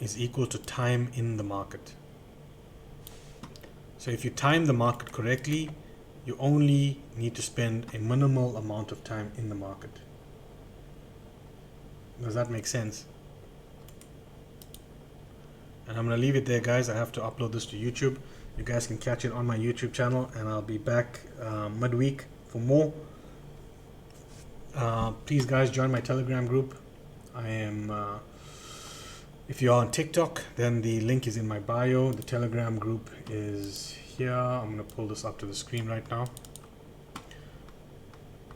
is equal to time in the market. So if you time the market correctly, you only need to spend a minimal amount of time in the market. Does that make sense? And I'm going to leave it there, guys. I have to upload this to YouTube. You guys can catch it on my YouTube channel, and I'll be back midweek for more. Please, guys, join my Telegram group. I am... if you're on TikTok, then the link is in my bio. The Telegram group is here. I'm going to pull this up to the screen right now.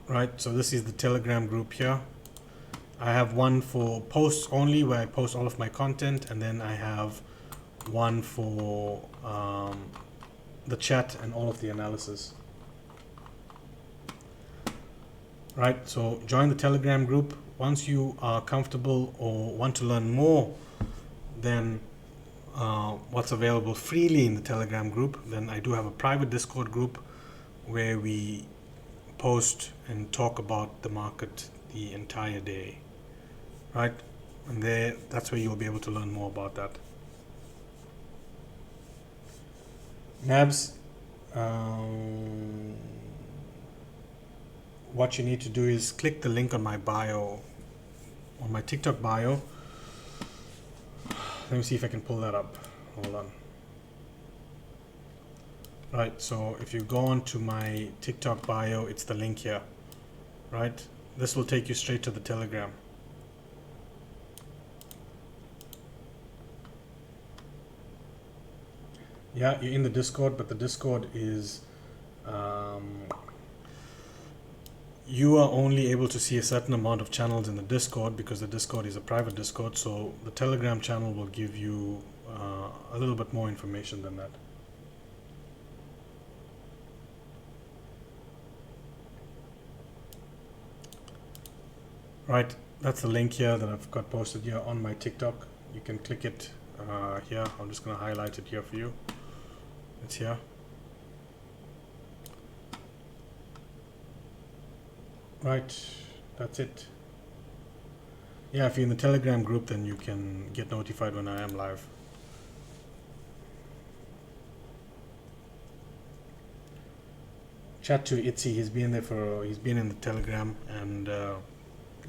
Right, so this is the Telegram group here. I have one for posts only, where I post all of my content, and then I have one for the chat and all of the analysis. Right, so join the Telegram group. Once you are comfortable or want to learn more than what's available freely in the Telegram group, then I do have a private Discord group where we post and talk about the market the entire day. Right, and that's where you'll be able to learn more about that. Nabs, what you need to do is click the link on my bio, on my TikTok bio. Let me see if I can pull that up. Hold on. Right, so if you go on to my TikTok bio, it's the link here. Right, this will take you straight to the Telegram. Yeah, you're in the Discord, but the Discord is you are only able to see a certain amount of channels in the Discord, because the Discord is a private Discord. So the Telegram channel will give you a little bit more information than that. Right, that's the link here that I've got posted here on my TikTok. You can click it here. I'm just going to highlight it here for you. It's here. Right, that's it. Yeah, if you're in the Telegram group, then you can get notified when I am live. Chat to Itzy. He's been in the Telegram, and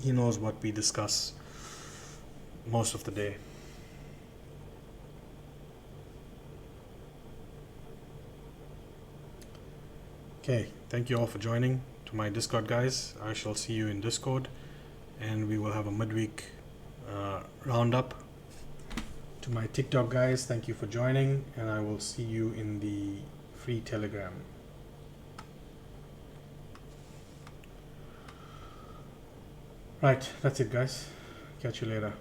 he knows what we discuss most of the day. Okay, thank you all for joining. To my Discord guys, I shall see you in Discord, and we will have a midweek roundup. To my TikTok guys, thank you for joining, and I will see you in the free Telegram. Right, that's it guys. Catch you later.